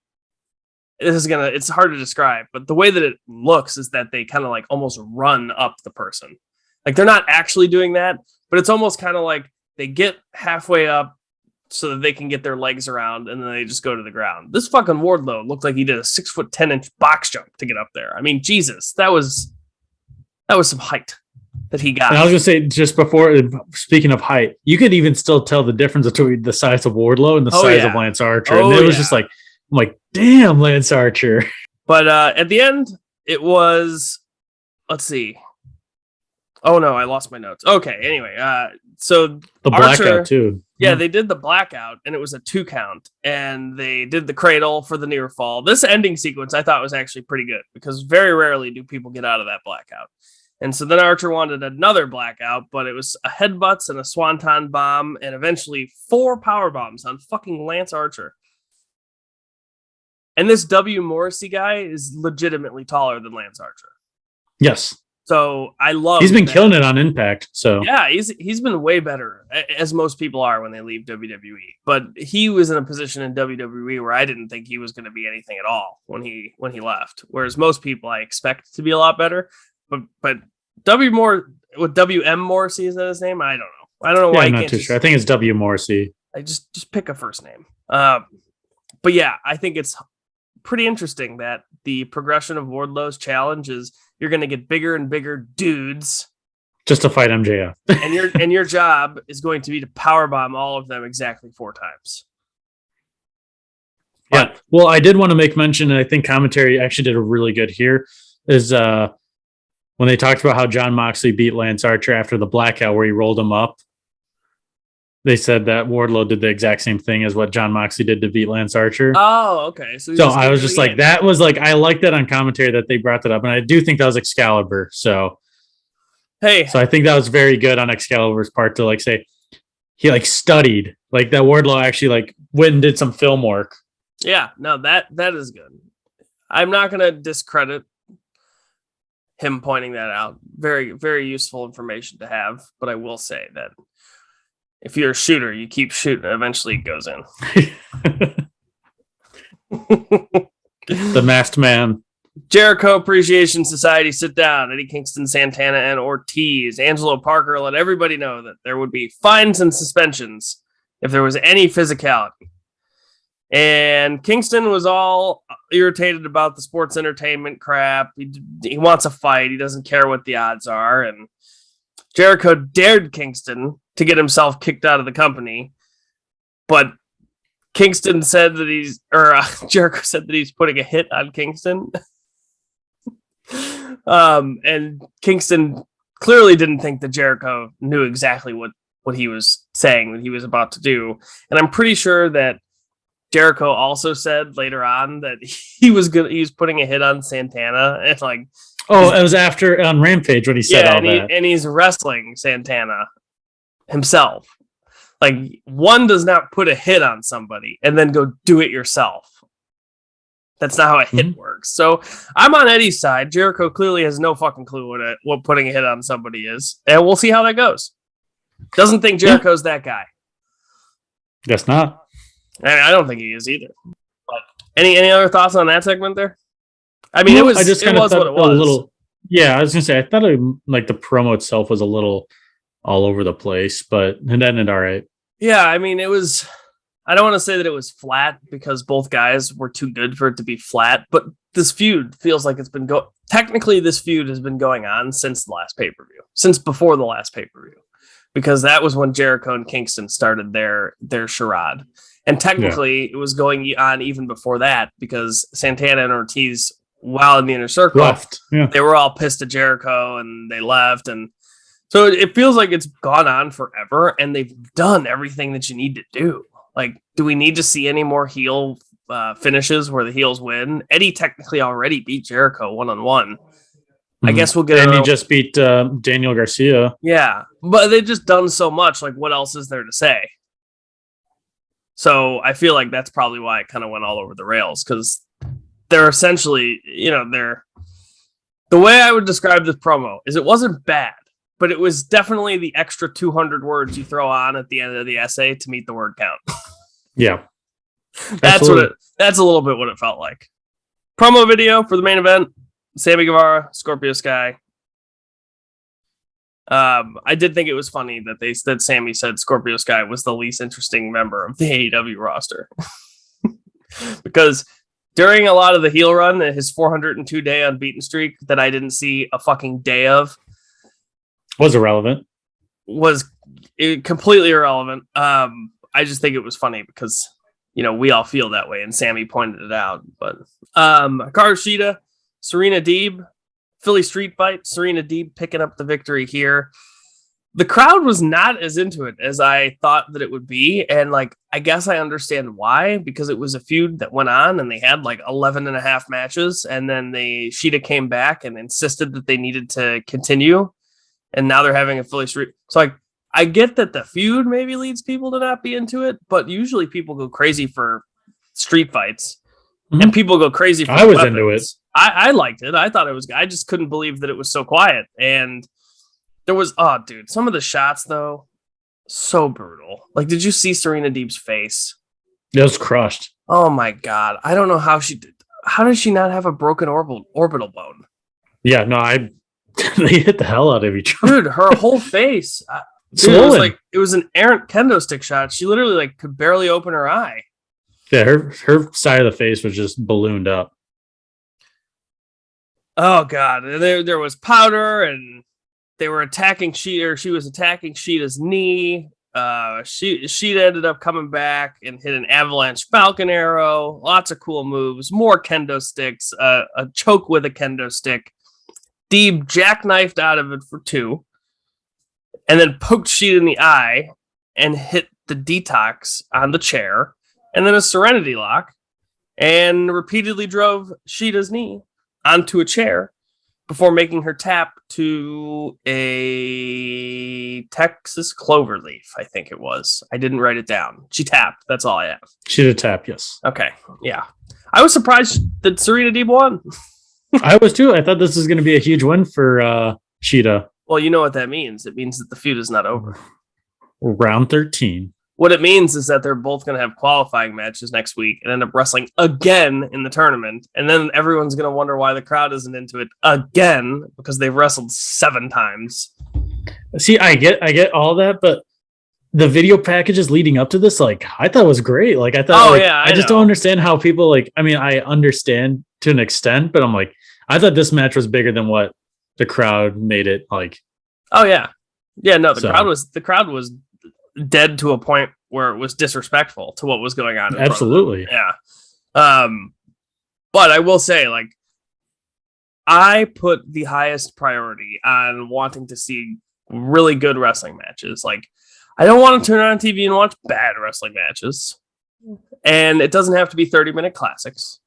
it's hard to describe, but the way that it looks is that they kind of like almost run up the person. Like, they're not actually doing that, but it's almost kind of like they get halfway up so that they can get their legs around and then they just go to the ground. This fucking Wardlow looked like he did a 6'10" box jump to get up there. I mean, Jesus, that was some height that he got. And I was gonna say, just before, speaking of height, you could even still tell the difference between the size of Wardlow and the size of Lance Archer. And it was just like, I'm like, damn, Lance Archer. But at the end, it was, let's see. Oh no, I lost my notes. Okay, anyway, so the Archer, blackout too. Yeah, they did the blackout, and it was a 2 count, and they did the cradle for the near fall. This ending sequence I thought was actually pretty good because very rarely do people get out of that blackout. And so then Archer wanted another blackout, but it was a headbutts and a swanton bomb, and eventually 4 power bombs on fucking Lance Archer. And this W. Morrissey guy is legitimately taller than Lance Archer. Yes. So I love. He's been killing it on Impact. So yeah, he's been way better, as most people are when they leave WWE. But he was in a position in WWE where I didn't think he was going to be anything at all when he left. Whereas most people I expect to be a lot better. But WM Morrissey, is that his name? I don't know why. I'm not too sure. I think it's W Morrissey. I just pick a first name. But yeah, I think it's pretty interesting that the progression of Wardlow's challenge is you're going to get bigger and bigger dudes just to fight MJF, and your job is going to be to powerbomb all of them exactly 4 times. Yeah. Well, I did want to make mention, and I think commentary actually did a really good here, is when they talked about how Jon Moxley beat Lance Archer after the blackout where he rolled him up. They said that Wardlow did the exact same thing as what Jon Moxley did to beat Lance Archer. Oh, okay. So I was just like, that was like, I liked that on commentary that they brought that up. And I do think that was Excalibur. So I think that was very good on Excalibur's part to like say he like studied, like that Wardlow actually like went and did some film work. Yeah, no, that is good. I'm not going to discredit him pointing that out. Very, very useful information to have. But I will say that if you're a shooter, you keep shooting. Eventually it goes in. The masked man. Jericho Appreciation Society, sit down. Eddie Kingston, Santana, and Ortiz. Angelo Parker let everybody know that there would be fines and suspensions if there was any physicality. And Kingston was all irritated about the sports entertainment crap. He wants a fight. He doesn't care what the odds are. And Jericho dared Kingston to get himself kicked out of the company. But Kingston said that Jericho said that he's putting a hit on Kingston. And Kingston clearly didn't think that Jericho knew exactly what he was saying that he was about to do. And I'm pretty sure that Jericho also said later on that he was putting a hit on Santana, and like, oh, it was after on Rampage when he said all that, and he's wrestling Santana himself. Like, one does not put a hit on somebody and then go do it yourself. That's not how a hit works. So I'm on Eddie's side. Jericho clearly has no fucking clue what putting a hit on somebody is, and we'll see how that goes. Doesn't think Jericho's that guy. Guess not. And I don't think he is either. But any other thoughts on that segment there? I mean, it was what it was. A little, yeah, I was gonna say I thought like the promo itself was a little all over the place, but it ended all right. Yeah, I mean, it was. I don't want to say that it was flat because both guys were too good for it to be flat, but this feud feels like it's been going. Technically, this feud has been going on since the last pay-per-view, since before the last pay-per-view, because that was when Jericho and Kingston started their charade. And technically, it was going on even before that because Santana and Ortiz, while in the inner circle, left. Yeah. They were all pissed at Jericho and they left. And so it feels like it's gone on forever and they've done everything that you need to do. Like, do we need to see any more heel finishes where the heels win? Eddie technically already beat Jericho one-on-one. I guess we'll get. And he just beat Daniel Garcia. Yeah, but they've just done so much. Like, what else is there to say? So I feel like that's probably why it kind of went all over the rails because they're essentially, they're. The way I would describe this promo is it wasn't bad, but it was definitely the extra 200 words you throw on at the end of the essay to meet the word count. Yeah, that's a little bit what it felt like. Promo video for the main event. Sammy Guevara, Scorpio Sky. I did think it was funny that Sammy said Scorpio Sky was the least interesting member of the AEW roster. Because during a lot of the heel run, his 402-day unbeaten streak that I didn't see a fucking day of was irrelevant. Was completely irrelevant. I just think it was funny because, we all feel that way, and Sammy pointed it out. But Hikaru Shida, Serena Deeb, Philly Street Fight, Serena Deeb picking up the victory here. The crowd was not as into it as I thought that it would be. And I guess I understand why, because it was a feud that went on and they had 11 and a half matches. And then Shida came back and insisted that they needed to continue. And now they're having a Philly Street. So I get that the feud maybe leads people to not be into it, but usually people go crazy for street fights and people go crazy for I was weapons. into it. I liked it. I thought it was good. I just couldn't believe that it was so quiet. And there was, some of the shots, though, so brutal. Did you see Serena Deeb's face? It was crushed. Oh, my God. I don't know how she did. How did she not have a broken orbital bone? Yeah, no, they hit the hell out of each other. Dude, her whole face. Dude, it was an errant kendo stick shot. She literally could barely open her eye. Yeah, her side of the face was just ballooned up. Oh God! There was powder, and they were attacking Sheeta. Or she was attacking Sheeta's knee. Sheeta ended up coming back and hit an avalanche Falcon Arrow. Lots of cool moves. More kendo sticks. A choke with a kendo stick. Deeb jackknifed out of it for 2, and then poked Sheeta in the eye and hit the detox on the chair, and then a Serenity Lock, and repeatedly drove Sheeta's knee onto a chair before making her tap to a Texas Cloverleaf, I think it was. I didn't write it down. She tapped. That's all I have. She did tap, yes. Okay, yeah. I was surprised that Serena Deeb won. I was too. I thought this was going to be a huge win for Sheeta. Well, you know what that means. It means that the feud is not over. Round 13. What it means is that they're both going to have qualifying matches next week and end up wrestling again in the tournament. And then everyone's going to wonder why the crowd isn't into it again because they've wrestled 7 times. See, I get all that, but the video packages leading up to this, I thought was great. I thought, I just don't understand how people I understand to an extent, but I'm I thought this match was bigger than what the crowd made it like. Oh yeah. Yeah, no, the crowd was dead to a point where it was disrespectful to what was going on. Absolutely. Yeah. But I will say, I put the highest priority on wanting to see really good wrestling matches. I don't want to turn on TV and watch bad wrestling matches. And it doesn't have to be 30-minute classics.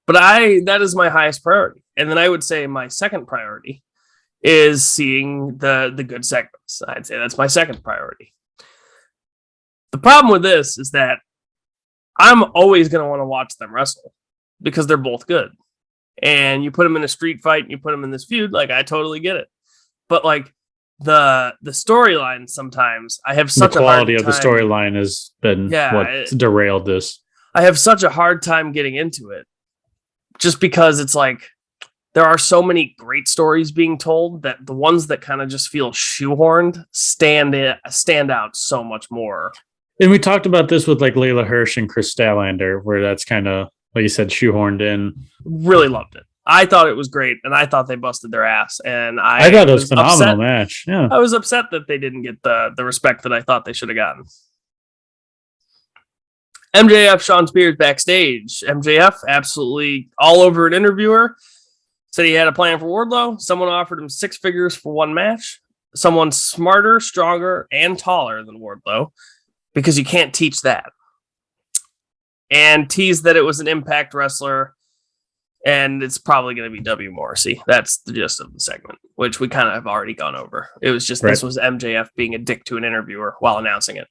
But that is my highest priority. And then I would say my second priority is seeing the good segments. I'd say that's my second priority. The problem with this is that I'm always going to want to watch them wrestle because they're both good. And you put them in a street fight and you put them in this feud, like, I totally get it. But like the storyline, sometimes I have such the quality of the storyline has been derailed this. I have such a hard time getting into it just because it's like there are so many great stories being told that the ones that kind of just feel shoehorned stand out so much more. And we talked about this with like Layla Hirsch and Chris Statlander, where that's kind of, like you said, shoehorned in. Really loved it. I thought it was great, and I thought they busted their ass. And I thought it was a phenomenal match. Yeah, I was upset that they didn't get the respect that I thought they should have gotten. MJF, Sean Spears backstage. MJF absolutely all over an interviewer. Said he had a plan for Wardlow. Someone offered him 6 figures for one match. Someone smarter, stronger, and taller than Wardlow, because you can't teach that. And teased that it was an Impact wrestler, and it's probably going to be W. Morrissey. That's the gist of the segment, which we kind of have already gone over. It was just This was MJF being a dick to an interviewer while announcing it.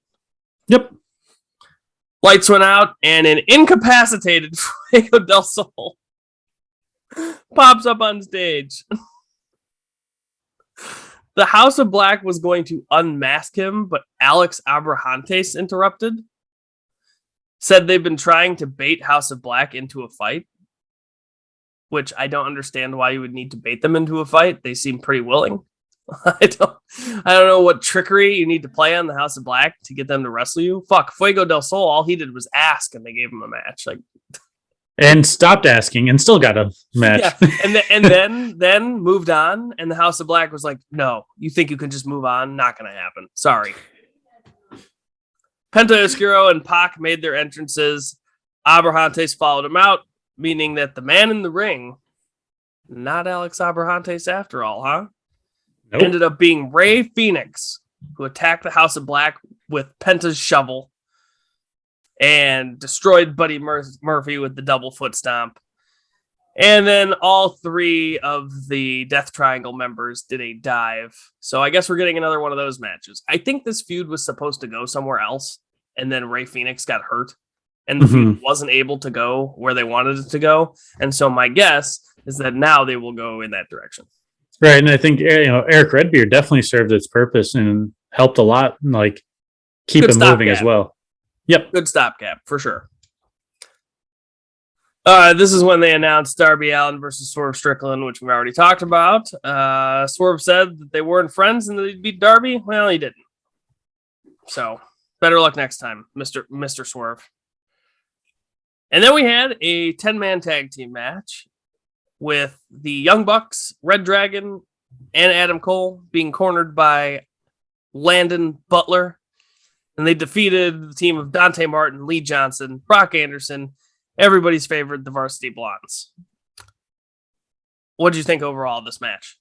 Yep. Lights went out, and an incapacitated Fuego del Sol pops up on stage. The House of Black was going to unmask him, but Alex Abrahantes interrupted. Said they've been trying to bait House of Black into a fight, which I don't understand why you would need to bait them into a fight. They seem pretty willing. I don't know what trickery you need to play on the House of Black to get them to wrestle you. Fuck, Fuego del Sol, all he did was ask, and they gave him a match. Like, and stopped asking and still got a match. Yeah. And then moved on, and the House of Black was like, no, you think you can just move on? Not going to happen. Sorry. Penta Oscuro and Pac made their entrances. Abrahantes followed him out, meaning that the man in the ring, not Alex Abrahantes after all, huh? Nope. Ended up being Ray Phoenix, who attacked the House of Black with Penta's shovel and destroyed Buddy Murphy with the double foot stomp. And then all 3 of the Death Triangle members did a dive. So I guess we're getting another one of those matches. I think this feud was supposed to go somewhere else, and then Ray Phoenix got hurt, and the feud wasn't able to go where they wanted it to go. And so my guess is that now they will go in that direction. Right, and I think Eric Redbeard definitely served its purpose and helped a lot, like keep it moving as well. Yep, good stopgap for sure. This is when they announced Darby Allin versus Swerve Strickland, which we've already talked about. Swerve said that they weren't friends and they'd beat Darby. Well, he didn't. So better luck next time, Mr. Swerve. And then we had a 10-man tag team match with the Young Bucks, Red Dragon, and Adam Cole being cornered by Landon Butler. And they defeated the team of Dante Martin, Lee Johnson, Brock Anderson, everybody's favorite, the Varsity Blondes. What did you think overall of this match?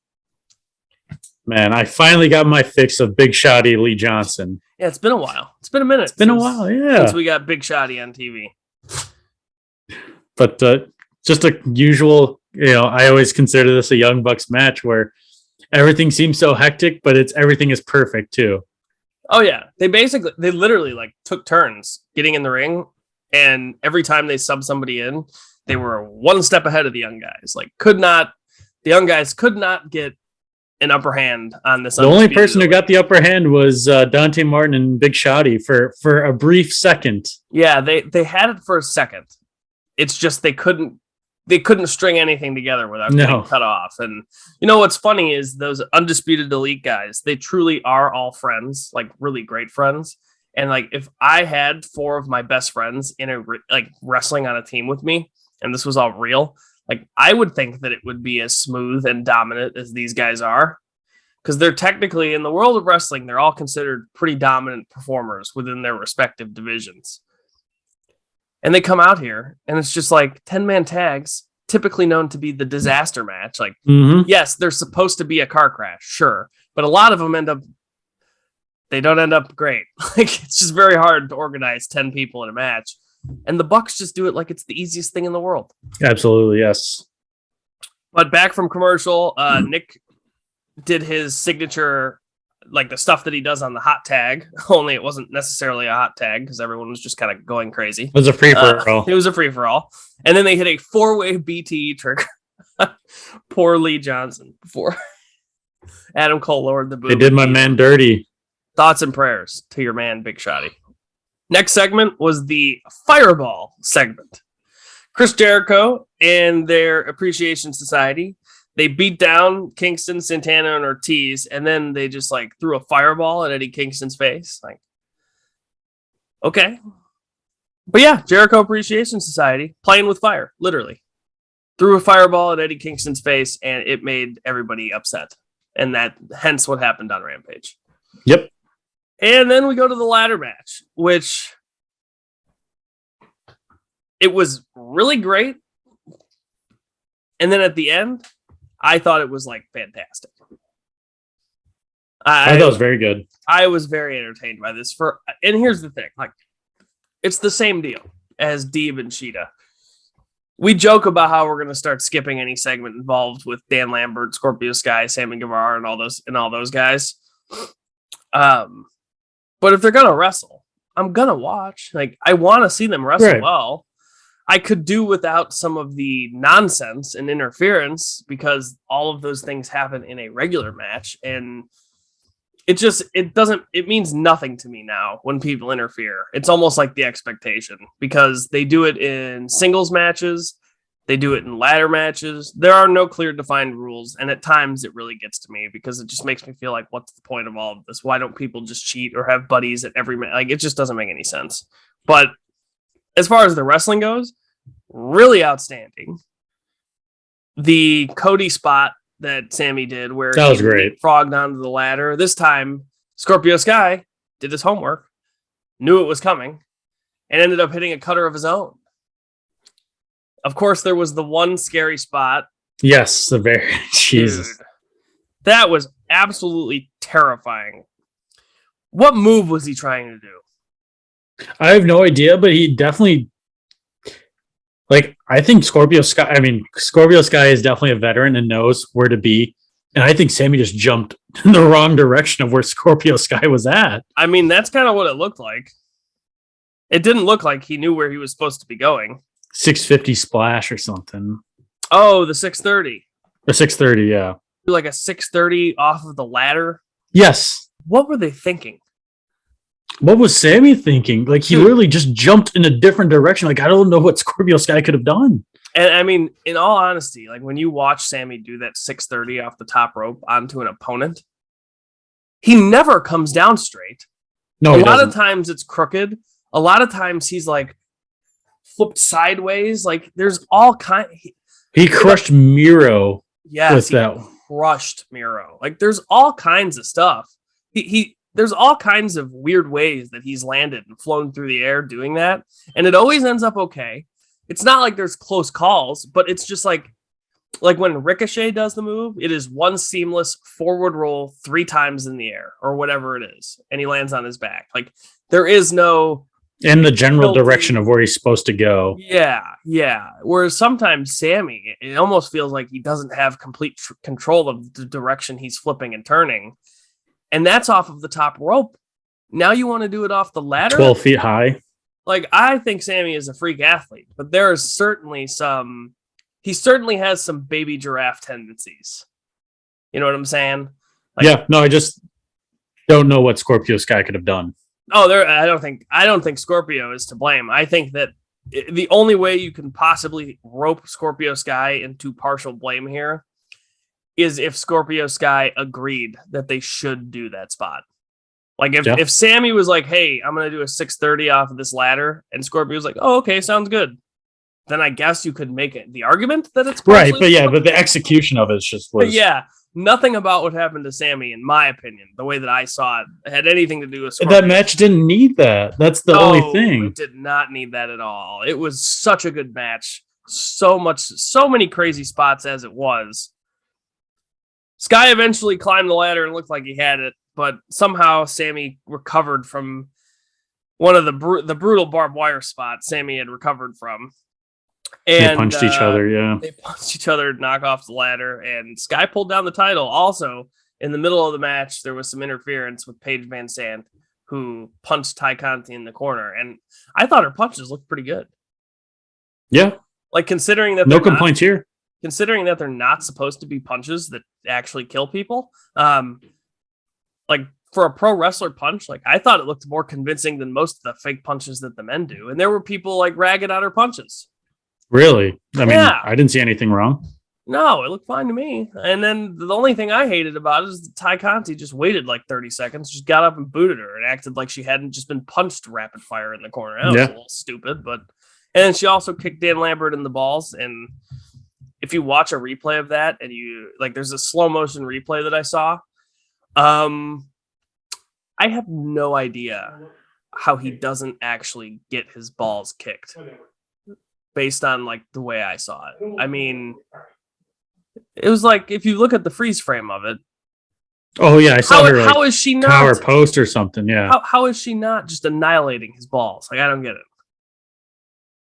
Man, I finally got my fix of Big Shotty Lee Johnson. Yeah, it's been a while. It's been a minute. It's been a while, yeah. Since we got Big Shotty on TV. But just a usual, I always consider this a Young Bucks match where everything seems so hectic, but everything is perfect too. Oh yeah. They literally like took turns getting in the ring, and every time they subbed somebody in, they were one step ahead of the young guys. Like the young guys could not get an upper hand on this. The only person who got the upper hand was Dante Martin and Big Shotty for a brief second. Yeah, they had it for a second. It's just they couldn't string anything together without getting cut off. And what's funny is those Undisputed Elite guys, they truly are all friends, like really great friends. And like if I had 4 of my best friends in wrestling on a team with me, and this was all real, like I would think that it would be as smooth and dominant as these guys are, because they're technically, in the world of wrestling, they're all considered pretty dominant performers within their respective divisions. And they come out here, and it's just like 10-man tags, typically known to be the disaster match. Like, yes, they're supposed to be a car crash, sure, but a lot of them don't end up great. Like, it's just very hard to organize 10 people in a match. and the Bucks just do it like it's the easiest thing in the world. Absolutely, yes. But back from commercial, Nick did his signature, like the stuff that he does on the hot tag, only it wasn't necessarily a hot tag because everyone was just kind of going crazy. It was a free-for-all. It was a free-for-all. And then they hit a 4-way BTE trigger. Poor Lee Johnson before Adam Cole lowered the boot. They did my man dirty. Thoughts and prayers to your man, Big Shotty. Next segment was the Fireball segment. Chris Jericho and their Appreciation Society, they beat down Kingston, Santana, and Ortiz, and then they just like threw a fireball at Eddie Kingston's face. Like, okay. But yeah, Jericho Appreciation Society playing with fire, literally. Threw a fireball at Eddie Kingston's face, and it made everybody upset. And that, hence what happened on Rampage. Yep. And then we go to the ladder match, which it was really great. And then at the end, I thought it was like fantastic. I thought it was very good. I was very entertained by this. And here's the thing, like, it's the same deal as Deeb and Sheeta. We joke about how we're going to start skipping any segment involved with Dan Lambert, Scorpio Sky, Sammy Guevara, and all those guys. But if they're going to wrestle, I'm going to watch. Like, I want to see them wrestle well. I could do without some of the nonsense and interference because all of those things happen in a regular match. And it means nothing to me now when people interfere. It's almost like the expectation because they do it in singles matches. They do it in ladder matches. There are no clear defined rules. And at times it really gets to me because it just makes me feel like, what's the point of all of this? Why don't people just cheat or have buddies at every match? Like, it just doesn't make any sense. But as far as the wrestling goes, really outstanding. The Cody spot that Sammy did where that was great. Frogged onto the ladder. This time, Scorpio Sky did his homework, knew it was coming, and ended up hitting a cutter of his own. Of course, there was the one scary spot. Yes, the very Jesus. Dude, that was absolutely terrifying. What move was he trying to do? I have no idea, but he definitely, like, I think Scorpio Sky is definitely a veteran and knows where to be. And I think Sammy just jumped in the wrong direction of where Scorpio Sky was at. I mean, that's kind of what it looked like. It didn't look like he knew where he was supposed to be going. 650 splash or something. Oh, the 630. Or 630, yeah. Like a 630 off of the ladder? Yes. What were they thinking? What was Sammy thinking? Like, he literally just jumped in a different direction. Like, I don't know what Scorpio Sky could have done. And I mean, in all honesty, like when you watch Sammy do that 630 off the top rope onto an opponent, he never comes down straight. No, a lot of times it's crooked. A lot of times he's like flipped sideways. Like, there's all kind. He crushed Miro. Yes, he crushed Miro. Like, there's all kinds of stuff. There's all kinds of weird ways that he's landed and flown through the air doing that. And it always ends up okay. It's not like there's close calls, but it's just like when Ricochet does the move, it is one seamless forward roll 3 times in the air or whatever it is. And he lands on his back. Like, there is no... in the general direction of where he's supposed to go. Yeah. Whereas sometimes Sammy, it almost feels like he doesn't have complete control of the direction he's flipping and turning. And that's off of the top rope. Now you want to do it off the ladder? 12 feet high. Like, I think Sammy is a freak athlete, but there is certainly he certainly has some baby giraffe tendencies. You know what I'm saying? Like, yeah, no, I just don't know what Scorpio Sky could have done. Oh, I don't think Scorpio is to blame. I think that the only way you can possibly rope Scorpio Sky into partial blame here is if Scorpio Sky agreed that they should do that spot. Like, if Sammy was like, hey, I'm going to do a 630 off of this ladder, and Scorpio was like, oh, okay, sounds good, then I guess you could make it the argument that it's right. But the execution of it just was. But yeah, nothing about what happened to Sammy, in my opinion, the way that I saw it, had anything to do with Scorpio. That match didn't need that. That's the only thing. It did not need that at all. It was such a good match. So many crazy spots as it was. Sky eventually climbed the ladder and looked like he had it, but somehow Sammy recovered from one of the brutal barbed wire spot Sammy had recovered from. And they punched each other, yeah. They punched each other, knock off the ladder, and Sky pulled down the title. Also, in the middle of the match, there was some interference with Paige Van Sant, who punched Ty Conti in the corner. And I thought her punches looked pretty good. Yeah. Like, considering that no complaints here. Considering that they're not supposed to be punches that actually kill people, like, for a pro wrestler punch, like, I thought it looked more convincing than most of the fake punches that the men do. And there were people, like, ragging on her punches. Really? I mean, I didn't see anything wrong. No, it looked fine to me. And then the only thing I hated about it is Ty Conti just waited like 30 seconds, just got up and booted her and acted like she hadn't just been punched rapid fire in the corner. That was a little stupid, but... And then she also kicked Dan Lambert in the balls. And if you watch a replay of that and you... Like, there's a slow motion replay that I saw. I have no idea how he doesn't actually get his balls kicked. Based on like the way I saw it. I mean, it was like, if you look at the freeze frame of it. Oh yeah, I saw her. How is she not tower post or something? Yeah. How is she not just annihilating his balls? Like, I don't get it.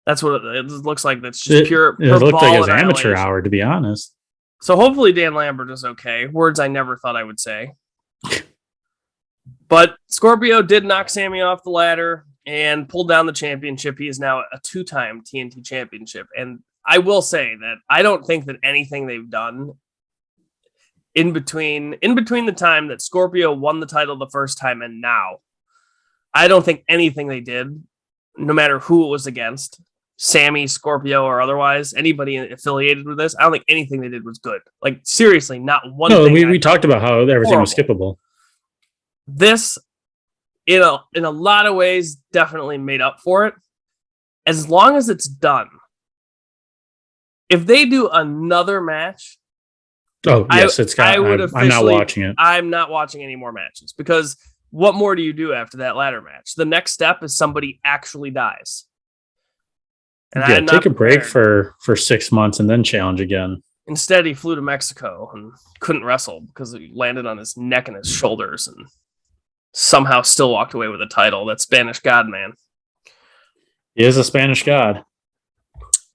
That's what it looks like. That's just pure. It looked like it was amateur hour, to be honest. So hopefully Dan Lambert is okay. Words I never thought I would say. But Scorpio did knock Sammy off the ladder and pulled down the championship. He is now a 2-time TNT championship. And I will say that I don't think that anything they've done in between the time that Scorpio won the title the first time and now, I don't think anything they did, no matter who it was against, Sammy, Scorpio, or otherwise, anybody affiliated with this, I don't think anything they did was good. Like, seriously, not one thing. No, we talked about how everything was skippable. This, in a lot of ways, definitely made up for it. As long as it's done. If they do another match, I'm not watching it. I'm not watching any more matches, because what more do you do after that ladder match? The next step is somebody actually dies. And take a break for 6 months and then challenge again. Instead, he flew to Mexico and couldn't wrestle because he landed on his neck and his shoulders and somehow still walked away with a title. That Spanish God, man. He is a Spanish God.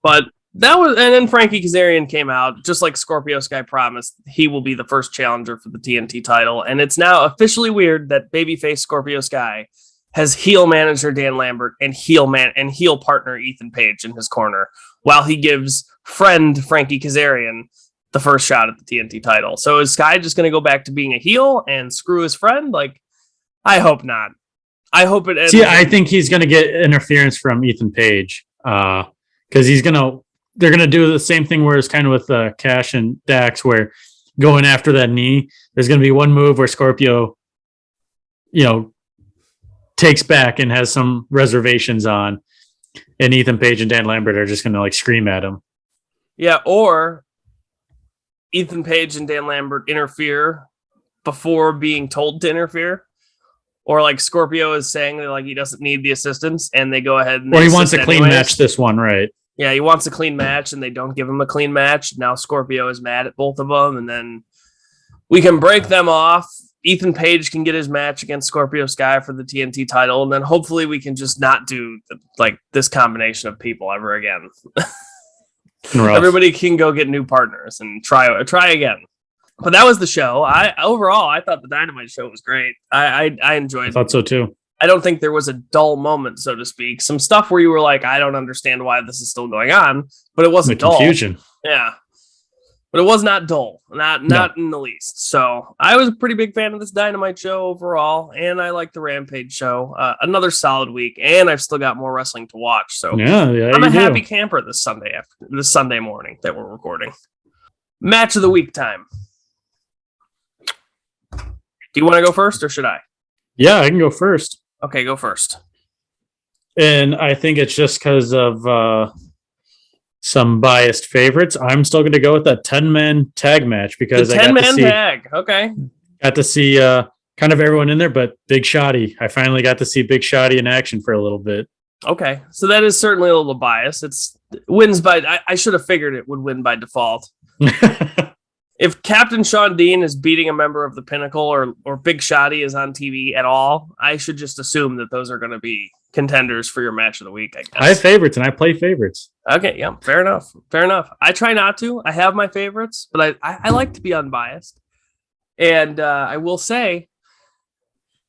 But that was, and then Frankie Kazarian came out, just like Scorpio Sky promised. He will be the first challenger for the TNT title, and it's now officially weird that babyface Scorpio Sky has heel manager Dan Lambert and heel partner Ethan Page in his corner, while he gives friend Frankie Kazarian the first shot at the TNT title. So is Sky just going to go back to being a heel and screw his friend? Like, I hope not. I hope it ends. See, I think he's going to get interference from Ethan Page because they're going to do the same thing where it's kind of with Cash and Dax, where going after that knee, there's going to be one move where Scorpio, takes back and has some reservations on, and Ethan Page and Dan Lambert are just going to scream at him. Yeah, or Ethan Page and Dan Lambert interfere before being told to interfere. Or Scorpio is saying that he doesn't need the assistance, and they go ahead and he wants a clean match this one, right? Yeah, he wants a clean match, and they don't give him a clean match. Now Scorpio is mad at both of them, and then we can break them off. Ethan Page can get his match against Scorpio Sky for the TNT title, and then hopefully we can just not do this combination of people ever again. Everybody can go get new partners and try again. But that was the show. Overall, I thought the Dynamite show was great. I enjoyed it. I thought so too. I don't think there was a dull moment, so to speak. Some stuff where you were like, I don't understand why this is still going on, but it wasn't dull. Confusion. Yeah. But it was not dull. Not in the least. So I was a pretty big fan of this Dynamite show overall, and I like the Rampage show. Another solid week, and I've still got more wrestling to watch. So I'm a happy camper this Sunday morning that we're recording. Match of the week time. Do you want to go first, or should I? Yeah, I can go first. Okay, go first. And I think it's just because of some biased favorites. I'm still going to go with that 10-man tag match because the 10-man tag. Okay. Got to see kind of everyone in there, but Big Shotty. I finally got to see Big Shotty in action for a little bit. Okay, so that is certainly a little biased. It's wins by. I should have figured it would win by default. If Captain Sean Dean is beating a member of the Pinnacle or Big Shotty is on TV at all, I should just assume that those are going to be contenders for your match of the week, I guess. I have favorites and I play favorites. Okay, yeah, fair enough. Fair enough. I try not to. I have my favorites, but I like to be unbiased. And I will say,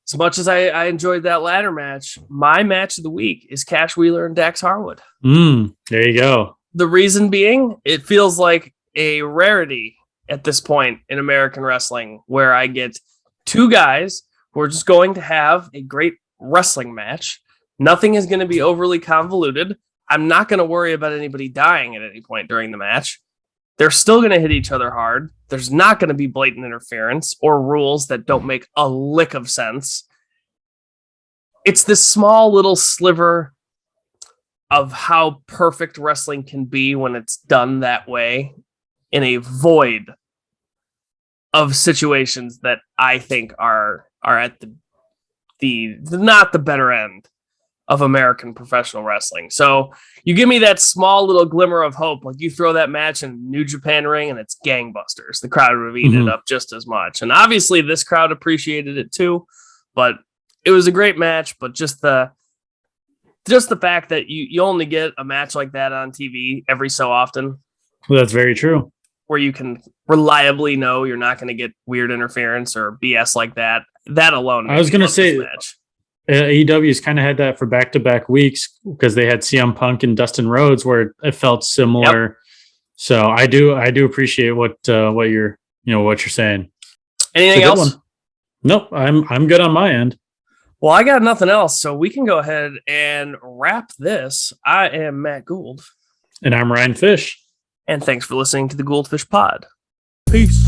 as much as I enjoyed that ladder match, my match of the week is Cash Wheeler and Dax Harwood. There you go. The reason being, it feels like a rarity at this point in American wrestling where I get two guys who are just going to have a great wrestling match. Nothing is going to be overly convoluted. I'm not going to worry about anybody dying at any point during the match. They're still going to hit each other hard. There's not going to be blatant interference or rules that don't make a lick of sense. It's this small little sliver of how perfect wrestling can be when it's done that way in a void of situations that I think are at the not the better end of American professional wrestling. So you give me that small little glimmer of hope, like you throw that match in New Japan ring and it's gangbusters. The crowd would have eaten it up just as much. And obviously this crowd appreciated it too, but it was a great match. But just the fact that you only get a match like that on TV every so often. Well, that's very true. Where you can reliably know you're not going to get weird interference or BS like that. That alone. I was going to say AEW's kind of had that for back-to-back weeks because they had CM Punk and Dustin Rhodes where it felt similar. Yep. So I do appreciate what you're saying. Anything else? One. Nope, I'm good on my end. Well, I got nothing else, so we can go ahead and wrap this. I am Matt Gould. And I'm Ryan Fish. And thanks for listening to the Gould-Fish Pod. Peace.